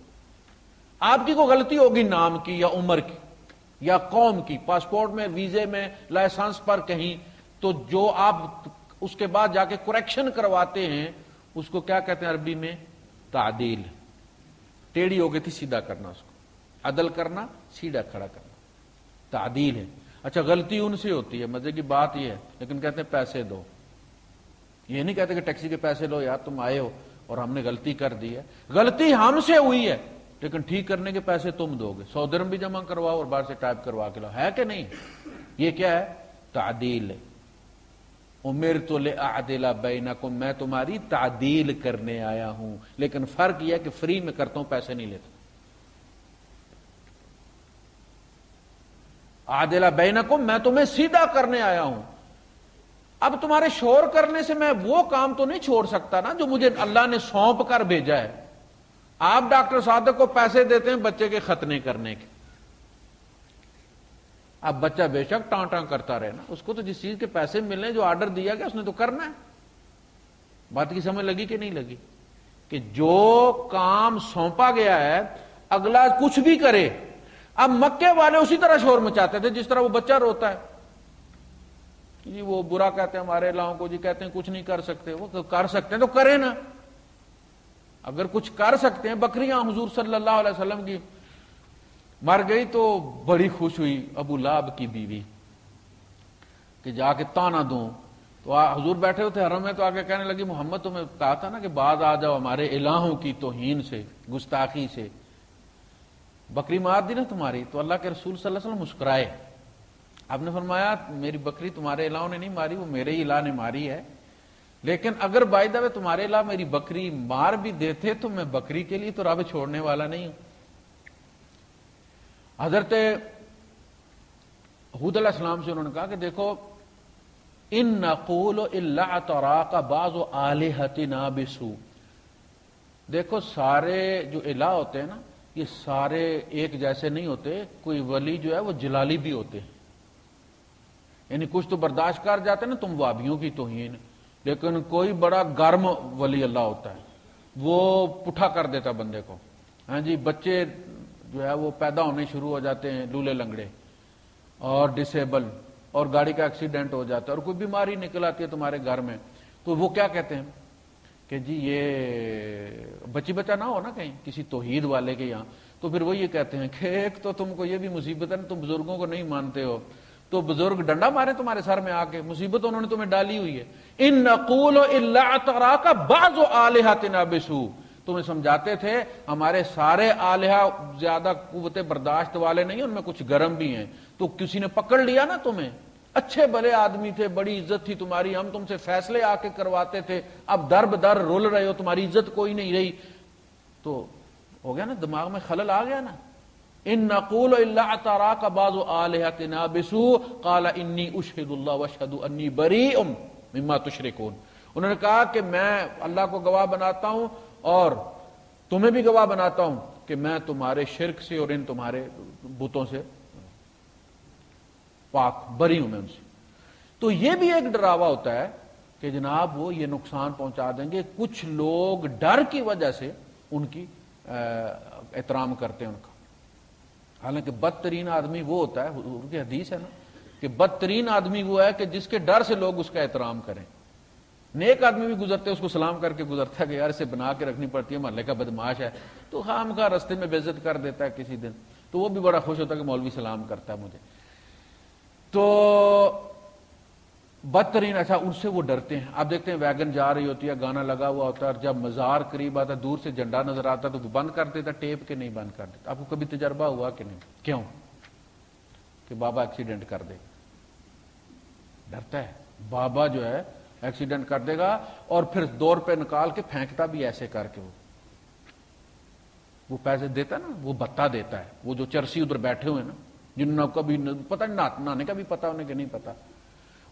آپ کی کوئی غلطی ہوگی نام کی یا عمر کی، یا قوم کی، پاسپورٹ میں، ویزے میں، لائسنس پر کہیں، تو جو آپ اس کے بعد جا کے کریکشن کرواتے ہیں اس کو کیا کہتے ہیں عربی میں؟ تعدیل. ٹیڑھی ہو گئی تھی سیدھا کرنا، اس کو عدل کرنا، سیدھا کھڑا کرنا، تعدیل ہے. اچھا غلطی ان سے ہوتی ہے، مزے کی بات یہ ہے، لیکن کہتے ہیں پیسے دو. یہ نہیں کہتے کہ ٹیکسی کے پیسے لو یار، تم آئے ہو اور ہم نے غلطی کر دی ہے، غلطی ہم سے ہوئی ہے لیکن ٹھیک کرنے کے پیسے تم دو گے. 100 درہم بھی جمع کرواؤ اور باہر سے ٹائپ کروا کے لاؤ. ہے کہ نہیں؟ یہ کیا ہے؟ تعدیل. امرت لاعدل بینکم، میں تمہاری تعدیل کرنے آیا ہوں، لیکن فرق یہ ہے کہ فری میں کرتا ہوں، پیسے نہیں لیتا. عادل بینکم، میں تمہیں سیدھا کرنے آیا ہوں. اب تمہارے شور کرنے سے میں وہ کام تو نہیں چھوڑ سکتا نا جو مجھے اللہ نے سونپ کر بھیجا ہے. آپ ڈاکٹر صادق کو پیسے دیتے ہیں بچے کے ختنے کرنے کے. اب بچہ بے شک ٹان ٹان کرتا رہے نا، اس کو تو جس چیز کے پیسے ملنے، جو آرڈر دیا گیا اس نے تو کرنا ہے. بات کی سمجھ لگی کہ نہیں لگی؟ کہ جو کام سونپا گیا ہے اگلا کچھ بھی کرے. اب مکے والے اسی طرح شور مچاتے تھے جس طرح وہ بچہ روتا ہے. جی وہ برا کہتے ہیں ہمارے علاقوں کو، جی کہتے ہیں کچھ نہیں کر سکتے. وہ کر سکتے ہیں تو کریں نا. اگر کچھ کر سکتے ہیں، بکریاں حضور صلی اللہ علیہ وسلم کی مر گئی تو بڑی خوش ہوئی ابو لہب کی بیوی کہ جا کے تانا دوں. تو حضور بیٹھے ہوئے تھے حرم میں، تو آگے کہنے لگی محمد تمہیں کہا تھا نا کہ بعد آ جاؤ ہمارے الہوں کی توہین سے، گستاخی سے. بکری مار دی نا تمہاری. تو اللہ کے رسول صلی اللہ علیہ وسلم مسکرائے. آپ نے فرمایا میری بکری تمہارے الہوں نے نہیں ماری، وہ میرے ہی الہ نے ماری ہے. لیکن اگر بائی دا وے تمہارے الہ میری بکری مار بھی دیتے تو میں بکری کے لیے تو راہ چھوڑنے والا نہیں ہوں. حضرت ہود علیہ السلام سے انہوں نے کہا کہ دیکھو ان نقول الا اعتراک بعض آلہتنا بسوء. دیکھو سارے جو الہ ہوتے ہیں نا یہ سارے ایک جیسے نہیں ہوتے. کوئی ولی جو ہے وہ جلالی بھی ہوتے ہیں، یعنی کچھ تو برداشت کر جاتے ہیں نا تم وابیوں کی توہین، لیکن کوئی بڑا گرم ولی اللہ ہوتا ہے وہ پٹھا کر دیتا بندے کو. ہاں جی بچے جو ہے وہ پیدا ہونے شروع ہو جاتے ہیں لولے لنگڑے اور ڈسیبل، اور گاڑی کا ایکسیڈنٹ ہو جاتا ہے اور کوئی بیماری نکل آتی ہے تمہارے گھر میں، تو وہ کیا کہتے ہیں کہ جی یہ بچی بچہ نہ ہو نا کہیں کسی توحید والے کے یہاں، تو پھر وہ یہ کہتے ہیں کہ ایک تو تم کو یہ بھی مصیبت ہے نا تم بزرگوں کو نہیں مانتے ہو، تو بزرگ ڈنڈا مارے تمہارے سر میں آ کے، مصیبت انہوں نے تمہیں ڈالی ہوئی ہے. ان نقول الا اعتراک بعض آلہتنا بسوء. تمہیں سمجھاتے تھے ہمارے سارے آلہہ زیادہ قوت برداشت والے نہیں، ان میں کچھ گرم بھی ہیں. تو کسی نے پکڑ لیا نا تمہیں، اچھے بھلے آدمی تھے، بڑی عزت تھی تمہاری، ہم تم سے فیصلے آ کے کرواتے تھے، اب در بدر رول رہے ہو، تمہاری عزت کوئی نہیں رہی. تو ہو گیا نا، دماغ میں خلل آ گیا نا. ان نقول الا اعتراک بعض آلہتنا بسوء قال انی اشہد اللہ واشہد انی بریء مما تشرکون. انہوں نے کہا کہ میں اللہ کو گواہ بناتا ہوں اور تمہیں بھی گواہ بناتا ہوں کہ میں تمہارے شرک سے اور ان تمہارے بتوں سے پاک بری ہوں میں ان سے. تو یہ بھی ایک ڈراوا ہوتا ہے کہ جناب وہ یہ نقصان پہنچا دیں گے. کچھ لوگ ڈر کی وجہ سے ان کی احترام کرتے ہیں ان کا. حالانکہ بدترین آدمی وہ ہوتا ہے، حضور کی حدیث ہے نا کہ بدترین آدمی وہ ہے کہ جس کے ڈر سے لوگ اس کا احترام کریں. نیک آدمی بھی گزرتے اس کو سلام کر کے گزرتا ہے کہ یار اسے بنا کے رکھنی پڑتی ہے، محلے کا بدماش ہے، تو خام خواہ رستے میں بے عزت کر دیتا ہے کسی دن، تو وہ بھی بڑا خوش ہوتا ہے کہ مولوی سلام کرتا ہے مجھے. تو بدترین اچھا ان سے وہ ڈرتے ہیں. آپ دیکھتے ہیں ویگن جا رہی ہوتی ہے، گانا لگا ہوا ہوتا ہے، اور جب مزار قریب آتا ہے دور سے جھنڈا نظر آتا ہے تو وہ بند کر دیتا ٹیپ کے، نہیں بند کر دیتا. آپ کو کبھی تجربہ ہوا کہ نہیں؟ کیوں؟ کہ بابا ایکسیڈنٹ کر دے. ڈرتا ہے بابا جو ہے ایکسیڈنٹ کر دے گا، اور پھر 2 روپے نکال کے پھینکتا بھی ایسے کر کے. وہ پیسے دیتا ہے نا، وہ بتا دیتا ہے. وہ جو چرسی ادھر بیٹھے ہوئے نا جنہوں نے کبھی پتہ نہیں، نہانے کا بھی پتا انہیں کہ نہیں پتا،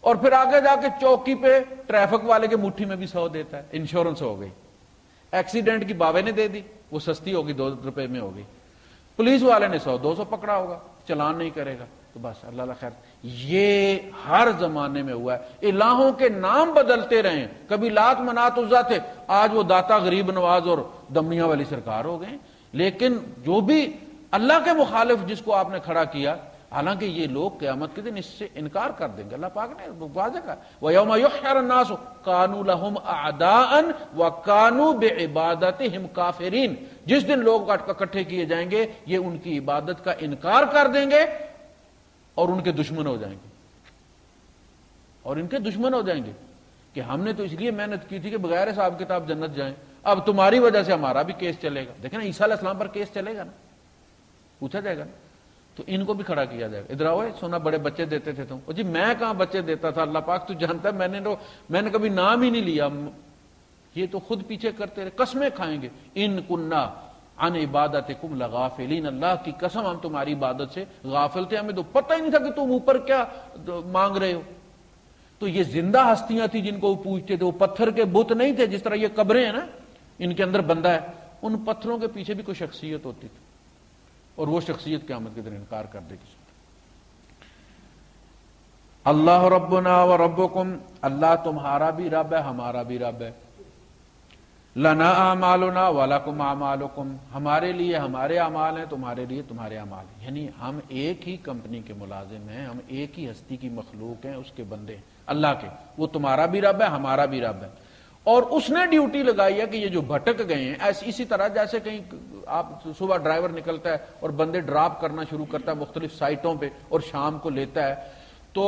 اور پھر آگے جا کے چوکی پہ ٹریفک والے کے مٹھی میں بھی 100 دیتا ہے. انشورنس ہو گئی. ایکسیڈنٹ کی بابے نے دے دی، وہ سستی ہوگی 2 روپے میں ہوگی. پولیس والے نے 100-200 پکڑا ہوگا، چلان نہیں کرے گا، تو بس اللہ خیر. یہ ہر زمانے میں ہوا ہے. الہوں کے نام بدلتے رہے، کبھی لات منات عزا تھے، آج وہ داتا غریب نواز اور دمنیا والی سرکار ہو گئے. لیکن جو بھی اللہ کے مخالف جس کو آپ نے کھڑا کیا حالانکہ یہ لوگ قیامت کے دن اس سے انکار کر دیں گے. اللہ پاک نے واضح کہا وَيَوْمَ يُحْشَرُ النَّاسُ كَانُوا لَهُمْ أَعْدَاءً وَكَانُوا بِعِبَادَتِهِمْ كَافِرِينَ. جس دن لوگ اکٹھے کیے جائیں گے یہ ان کی عبادت کا انکار کر دیں گے اور ان کے دشمن ہو جائیں گے، اور ان کے دشمن ہو جائیں گے کہ ہم نے تو اس لیے محنت کی تھی کہ بغیر حساب کتاب جنت جائیں، اب تمہاری وجہ سے ہمارا بھی کیس چلے گا. دیکھیں نا عیسیٰ علیہ السلام پر کیس چلے گا نا، پوچھا جائے گا نا، تو ان کو بھی کھڑا کیا جائے گا. ادھر آؤ، سونا بڑے بچے دیتے تھے تم. جی میں کہاں بچے دیتا تھا، اللہ پاک تو جانتا ہے، میں نے کبھی نام ہی نہیں لیا. یہ تو خود پیچھے کرتے رہے، قسمیں کھائیں گے. ان کننا عن عبادتکم لغافلین، اللہ کی قسم ہم تمہاری عبادت سے غافل تھے، ہمیں تو پتہ ہی نہیں تھا کہ تم اوپر کیا مانگ رہے ہو. تو یہ زندہ ہستیاں تھیں جن کو وہ پوچھتے تھے، وہ پتھر کے بت نہیں تھے. جس طرح یہ قبریں ہیں نا، ان کے اندر بندہ ہے، ان پتھروں کے پیچھے بھی کوئی شخصیت ہوتی تھی، اور وہ شخصیت قیامت کے دن انکار کر دے گی. اللہ ربنا و ربکم، اللہ تمہارا بھی رب ہے ہمارا بھی رب ہے. لنا اعمالنا ولکم اعمالکم، ہمارے لیے ہمارے اعمال ہیں، تمہارے لیے تمہارے اعمال ہیں. یعنی ہم ایک ہی کمپنی کے ملازم ہیں، ہم ایک ہی ہستی کی مخلوق ہیں، اس کے بندے ہیں اللہ کے. وہ تمہارا بھی رب ہے ہمارا بھی رب ہے. اور اس نے ڈیوٹی لگائی ہے کہ یہ جو بھٹک گئے ہیں، اسی طرح جیسے کہیں آپ صبح ڈرائیور نکلتا ہے اور بندے ڈراپ کرنا شروع کرتا ہے مختلف سائٹوں پہ اور شام کو لیتا ہے، تو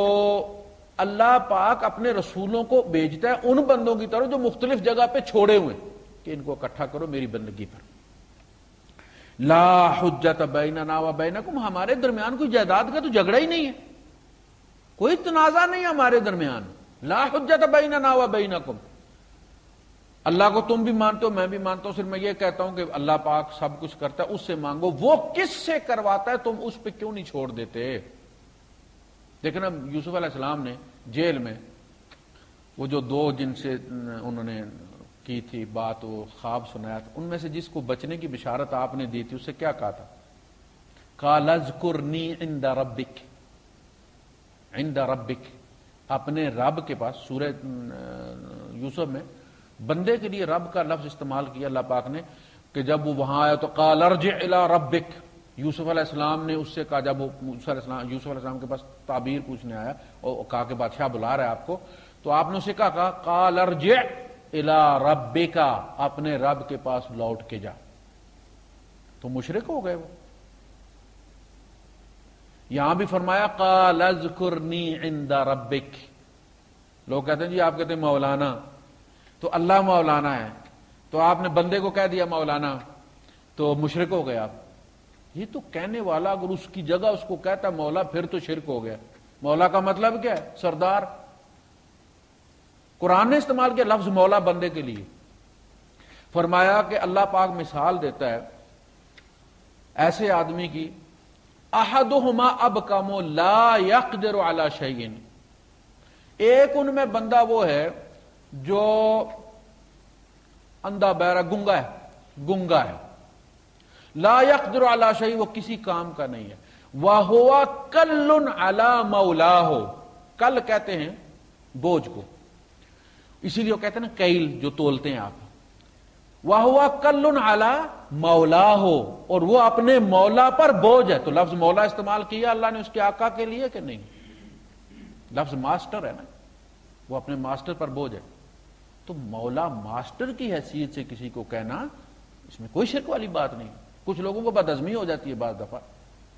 اللہ پاک اپنے رسولوں کو بھیجتا ہے ان بندوں کی طرف جو مختلف جگہ پہ چھوڑے ہوئے کہ ان کو اکٹھا کرو میری بندگی پر. لا حجت بیننا و بینکم، ہمارے درمیان کوئی جائیداد کا تو جھگڑا ہی نہیں ہے، کوئی تنازع نہیں ہمارے درمیان. لا حجت بیننا و بینکم، اللہ کو تم بھی مانتے ہو میں بھی مانتا ہوں، صرف میں یہ کہتا ہوں کہ اللہ پاک سب کچھ کرتا ہے، اس سے مانگو. وہ کس سے کرواتا ہے تم اس پہ کیوں نہیں چھوڑ دیتے؟ دیکھنا یوسف علیہ السلام نے جیل میں وہ جو دو جن سے انہوں نے کی تھی بات، وہ خواب سنایا تھا، ان میں سے جس کو بچنے کی بشارت آپ نے دی تھی اس سے کیا کہا تھا؟ قال اذکرنی عند ربک، عند ربک، اپنے رب کے پاس. سورہ یوسف میں بندے کے لیے رب کا لفظ استعمال کیا اللہ پاک نے کہ جب وہ وہاں آیا تو قال ارجع الی ربک، یوسف علیہ السلام نے اس سے کہا، جب وہ یوسف علیہ السلام کے پاس تعبیر پوچھنے آیا اور کہا کہ بادشاہ بلا رہا ہے آپ کو، تو آپ نے اسے کہا قال ارجع الی ربک، اپنے رب کے پاس لوٹ کے جا. تو مشرک ہو گئے وہ. یہاں بھی فرمایا قال اذکرنی عند ربک. لوگ کہتے ہیں جی آپ کہتے ہیں مولانا، تو اللہ مولانا ہے، تو آپ نے بندے کو کہہ دیا مولانا تو مشرک ہو گئے آپ. یہ تو کہنے والا اگر اس کی جگہ اس کو کہتا مولا پھر تو شرک ہو گیا. مولا کا مطلب کیا ہے؟ سردار. قرآن نے استعمال کیا لفظ مولا بندے کے لیے. فرمایا کہ اللہ پاک مثال دیتا ہے ایسے آدمی کی، احدہما ابکم لا یقدر علی شیء، ایک ان میں بندہ وہ ہے جو اندھا بہرا گنگا ہے، لا یقدر علی شیء، وہ کسی کام کا نہیں ہے. وَهُوَ کَلٌّ عَلَى مَوْلَاهُ، کل کہتے ہیں بوجھ کو، اسی لیے وہ کہتے ہیں نا کیل جو تولتے ہیں آپ. وَهُوَ کَلٌّ عَلَى مَوْلَاهُ، اور وہ اپنے مولا پر بوجھ ہے. تو لفظ مولا استعمال کیا اللہ نے اس کے آقا کے لیے کہ نہیں؟ لفظ ماسٹر ہے نا، وہ اپنے ماسٹر پر بوجھ ہے. تو مولا ماسٹر کی حیثیت سے کسی کو کہنا اس میں کوئی شرک والی بات نہیں. کچھ لوگوں کو بدعزمی ہو جاتی ہے بعض دفعہ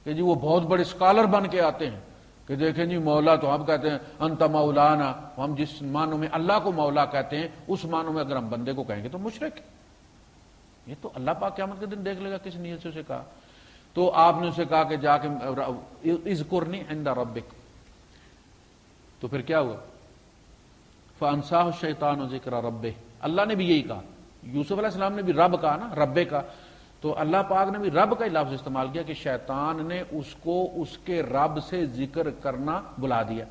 کہ جی وہ بہت بڑے اسکالر بن کے آتے ہیں کہ دیکھیں جی مولا، تو ہم کہتے ہیں انت مولانا، ہم جس معنوں میں اللہ کو مولا کہتے ہیں اس معنوں میں اگر ہم بندے کو کہیں گے تو مشرک. یہ تو اللہ پاک قیامت کے دن دیکھ لے گا کس نیت سے اسے کہا. تو آپ نے اسے کہا کہ جا کے اذکرنی عند ربک، تو پھر کیا ہوا؟ فانساہ الشیطان ذکر ربہ، اللہ نے بھی یہی کہا. یوسف علیہ السلام نے بھی رب کہا نا، ربے کا، تو اللہ پاک نے بھی رب کا ہی لفظ استعمال کیا کہ شیطان نے اس کو اس کے رب سے ذکر کرنا بلا دیا.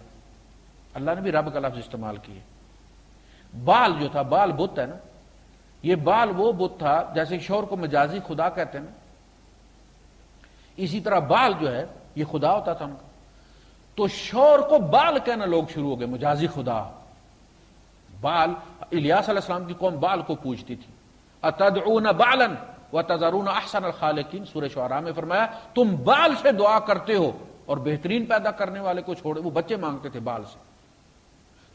اللہ نے بھی رب کا لفظ استعمال کیا. بال جو تھا، بال بت ہے نا، یہ بال وہ بت تھا جیسے شور کو مجازی خدا کہتے ہیں نا، اسی طرح بال جو ہے یہ خدا ہوتا تھا ان کا. تو شور کو بال کہنا لوگ شروع ہو گئے، مجازی خدا. بال، الیاس علیہ السلام کی قوم بال کو پوجتی تھی. اتدعون بالا وتذرون احسن الخالقین، سورہ شعراء میں فرمایا تم بال سے دعا کرتے ہو اور بہترین پیدا کرنے والے کو چھوڑے، وہ بچے مانگتے تھے بال سے،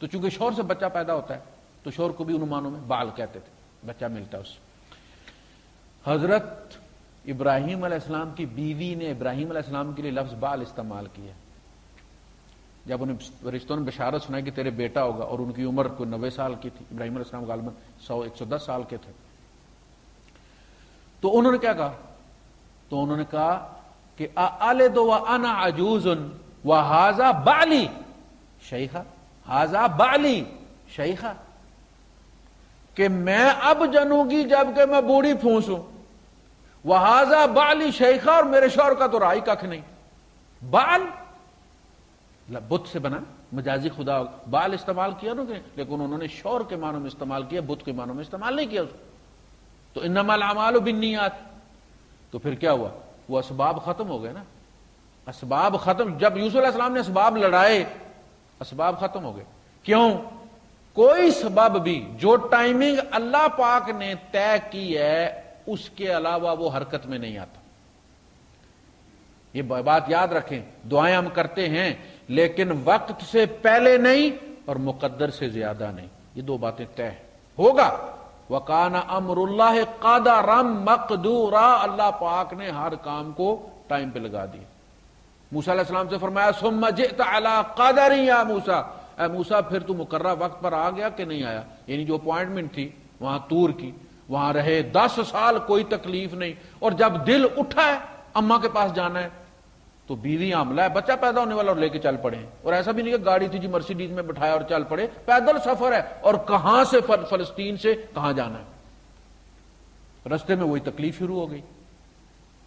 تو چونکہ شور سے بچہ پیدا ہوتا ہے تو شور کو بھی ان معنوں میں بال کہتے تھے، بچہ ملتا ہے اس سے۔ حضرت ابراہیم علیہ السلام کی بیوی نے ابراہیم علیہ السلام کے لیے لفظ بال استعمال کیا، جب انہیں فرشتوں نے بشارت سنائی کہ تیرے بیٹا ہوگا، اور ان کی عمر کوئی 90 سال کی تھی، ابراہیم علیہ السلام غالباً 110 سال کے تھے، تو انہوں نے کیا کہا؟ تو انہوں نے کہا کہ اَأَلِدُ وَأَنَا عَجُوزٌ وَهَذَا بَعْلِي شَيْخًا، هَذَا بَعْلِي شَيْخًا، کہ میں اب جنوں گی جب کہ میں بوڑھی پھونسوں، وَهَذَا بَعْلِي شَيْخًا، اور میرے شوہر کا تو رائی ککھ نہیں۔ بال بت سے بنا، مجازی خدا بال استعمال کیا نا، لیکن انہوں نے شوہر کے معنوں میں استعمال کیا، بت کے معنوں میں استعمال نہیں کیا اس کو۔ تو انما الاعمال بالنیات، تو پھر کیا ہوا؟ وہ اسباب ختم ہو گئے نا، اسباب ختم، جب یوسف علیہ السلام نے اسباب لڑائے اسباب ختم ہو گئے۔ کیوں؟ کوئی سبب بھی جو ٹائمنگ اللہ پاک نے طے کی ہے اس کے علاوہ وہ حرکت میں نہیں آتا۔ یہ بات یاد رکھیں، دعائیں ہم کرتے ہیں لیکن وقت سے پہلے نہیں اور مقدر سے زیادہ نہیں، یہ دو باتیں طے ہوگا۔ وَقَانَ أَمْرُ اللَّهِ قَدَرًا مَقْدُورًا، اللہ پاک نے ہر کام کو ٹائم پہ لگا دیا۔ موسیٰ علیہ السلام سے فرمایا ثُمَّ جِئْتَ عَلَىٰ قَدَرٍ يَا موسیٰ، اے موسیٰ پھر تو مقررہ وقت پر آ گیا کہ نہیں آیا؟ یعنی جو اپوائنٹمنٹ تھی وہاں طور کی، وہاں رہے 10 سال، کوئی تکلیف نہیں، اور جب دل اٹھا ہے اماں کے پاس جانا ہے تو بیوی حاملہ ہے، بچہ پیدا ہونے والا، اور لے کے چل پڑے ہیں۔ اور ایسا بھی نہیں کہ گاڑی تھی جی مرسیڈیز میں بٹھایا اور چل پڑے، پیدل سفر ہے، اور کہاں سے فلسطین سے کہاں جانا ہے، رستے میں وہی تکلیف شروع ہو گئی،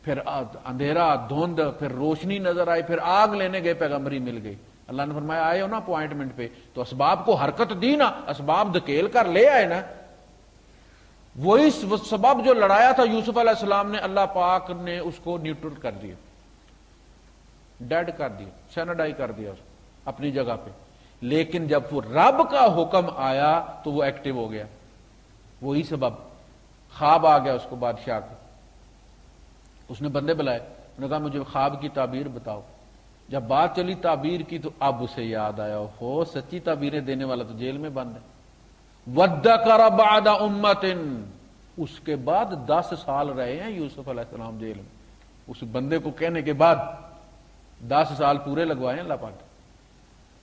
پھر اندھیرا، دھند، پھر روشنی نظر آئی، پھر آگ لینے گئے، پیغمبری مل گئی۔ اللہ نے فرمایا آئے ہو نا اپوائنٹمنٹ پہ، تو اسباب کو حرکت دی نا، اسباب دھکیل کر لے آئے نا۔ وہی سبب جو لڑایا تھا یوسف علیہ السلام نے، اللہ پاک نے اس کو نیوٹرل کر دیا، ڈیڈ کر دیا، سینڈائی کر دیا اس کو اپنی جگہ پہ۔ لیکن جب وہ رب کا حکم آیا تو وہ ایکٹیو ہو گیا، وہی سبب۔ خواب آ گیا اس کو بادشاہ کو، اس نے بندے بلائے، انہوں نے کہا مجھے خواب کی تعبیر بتاؤ۔ جب بات چلی تعبیر کی تو اب اسے یاد آیا، ہو سچی تعبیریں دینے والا تو جیل میں بند ہے۔ وَادَّكَرَ بَعْدَ أُمَّةٍ، اس کے بعد 10 سال رہے ہیں یوسف علیہ السلام جیل میں، اس بندے کو کہنے کے بعد 10 سال پورے لگوائے ہیں اللہ پاک۔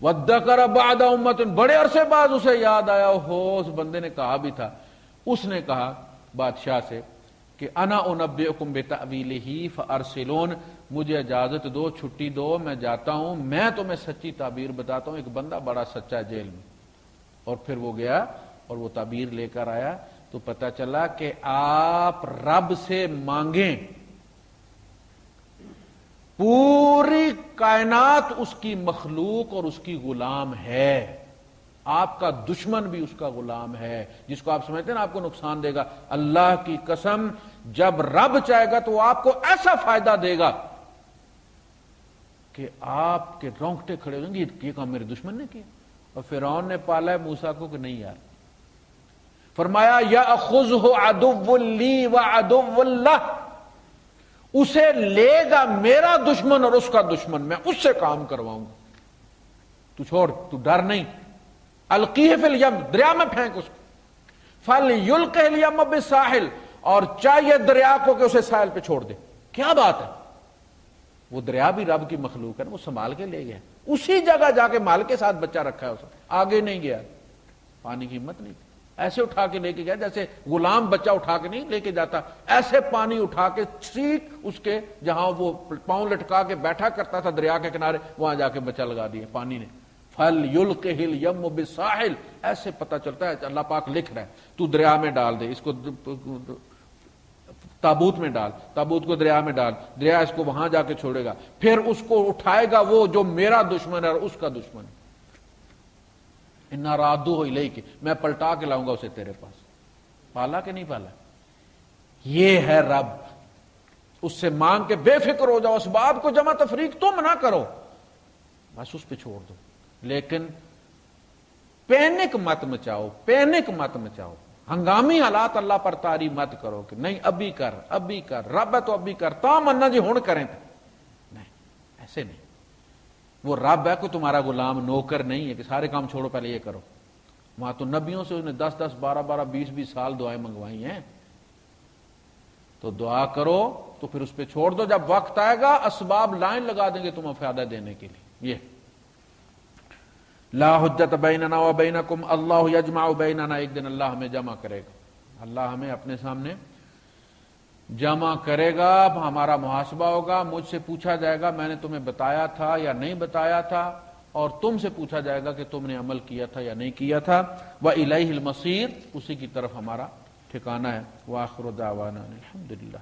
وَادَّكَرَ بَعْدَ أُمَّةٍ، بڑے عرصے بعد اسے یاد آیا، ہو اس بندے نے کہا بھی تھا، اس نے کہا بادشاہ سے کہ انا انبئکم بتأویلہ فارسلون، مجھے اجازت دو، چھٹی دو، میں جاتا ہوں، میں تمہیں سچی تعبیر بتاتا ہوں۔ ایک بندہ بڑا سچا جیل میں، اور پھر وہ گیا اور وہ تعبیر لے کر آیا، تو پتہ چلا کہ آپ رب سے مانگیں، پوری کائنات اس کی مخلوق اور اس کی غلام ہے، آپ کا دشمن بھی اس کا غلام ہے، جس کو آپ سمجھتے ہیں نا آپ کو نقصان دے گا، اللہ کی قسم جب رب چاہے گا تو آپ کو ایسا فائدہ دے گا کہ آپ کے رونگٹے کھڑے ہو جائیں گے، یہ کام میرے دشمن نے کیا۔ اور فرعون نے پالا ہے موسیٰ کو کہ نہیں یار، فرمایا یأخذہ عدو لی وعدو اللہ، اسے لے گا میرا دشمن اور اس کا دشمن، میں اس سے کام کرواؤں گا، تو چھوڑ، تو ڈر نہیں۔ القیہ فی الیم، دریا میں پھینک اس کو، فلیلقہ الیم بالساحل، اور چاہیے دریا کو کہ اسے ساحل پہ چھوڑ دے۔ کیا بات ہے، وہ دریا بھی رب کی مخلوق ہے، وہ سنبھال کے لے گیا، اسی جگہ جا کے مال کے ساتھ بچہ رکھا ہے اسے، آگے نہیں گیا، پانی کی ہمت نہیں تھی، ایسے اٹھا کے لے کے گیا جیسے غلام بچہ اٹھا کے نہیں لے کے جاتا، ایسے پانی اٹھا کے ٹھیک اس کے جہاں وہ پاؤں لٹکا کے بیٹھا کرتا تھا دریا کے کنارے، وہاں جا کے بچہ لگا دیا پانی نے۔ فَلْيُلْقِهِ الْيَمُّ بِالسَّاحِلِ، ایسے پتہ چلتا ہے اللہ پاک لکھ رہا ہے تو دریا میں ڈال دے اس کو، تابوت میں ڈال، تابوت کو دریا میں ڈال، دریا اس کو وہاں جا کے چھوڑے گا، پھر اس کو اٹھائے گا وہ جو میرا دشمن ہے اور اس کا دشمن ہے، اِنَّا رَادُّوهُ إِلَيْكِ، میں پلٹا کے لاؤں گا اسے تیرے پاس۔ پالا کہ نہیں پالا؟ یہ ہے رب، اس سے مانگ کے بے فکر ہو جاؤ، اسباب کو جمع تفریق تم نہ کرو، بس اس پہ چھوڑ دو، لیکن پینک مت مچاؤ، پینک مت مچاؤ، ہنگامی حالات اللہ پر طاری مت کرو کہ نہیں ابھی کر، ابھی کر، رب ہے تو ابھی کر، تا منا جی ہون کریں تھے، نہیں ایسے نہیں۔ وہ رب ہے، کوئی تمہارا غلام نوکر نہیں ہے کہ سارے کام چھوڑو پہلے یہ کرو. وہاں تو نبیوں سے انہیں 10 12 20 سال دعائیں منگوائی ہیں. تو دعا کرو تو پھر اس پہ چھوڑ دو، جب وقت آئے گا اسباب لائن لگا دیں گے تمہیں فائدہ دینے کے لیے. یہ لا حجت بیننا و بینکم اللہ یجمع بیننا، ایک دن اللہ ہمیں جمع کرے گا، اللہ ہمیں اپنے سامنے جمع کرے گا، ہمارا محاسبہ ہوگا، مجھ سے پوچھا جائے گا میں نے تمہیں بتایا تھا یا نہیں بتایا تھا، اور تم سے پوچھا جائے گا کہ تم نے عمل کیا تھا یا نہیں کیا تھا. وَإِلَيْهِ الْمَصِيرُ، اسی کی طرف ہمارا ٹھکانہ ہے. وآخر دعوانا الحمدللہ.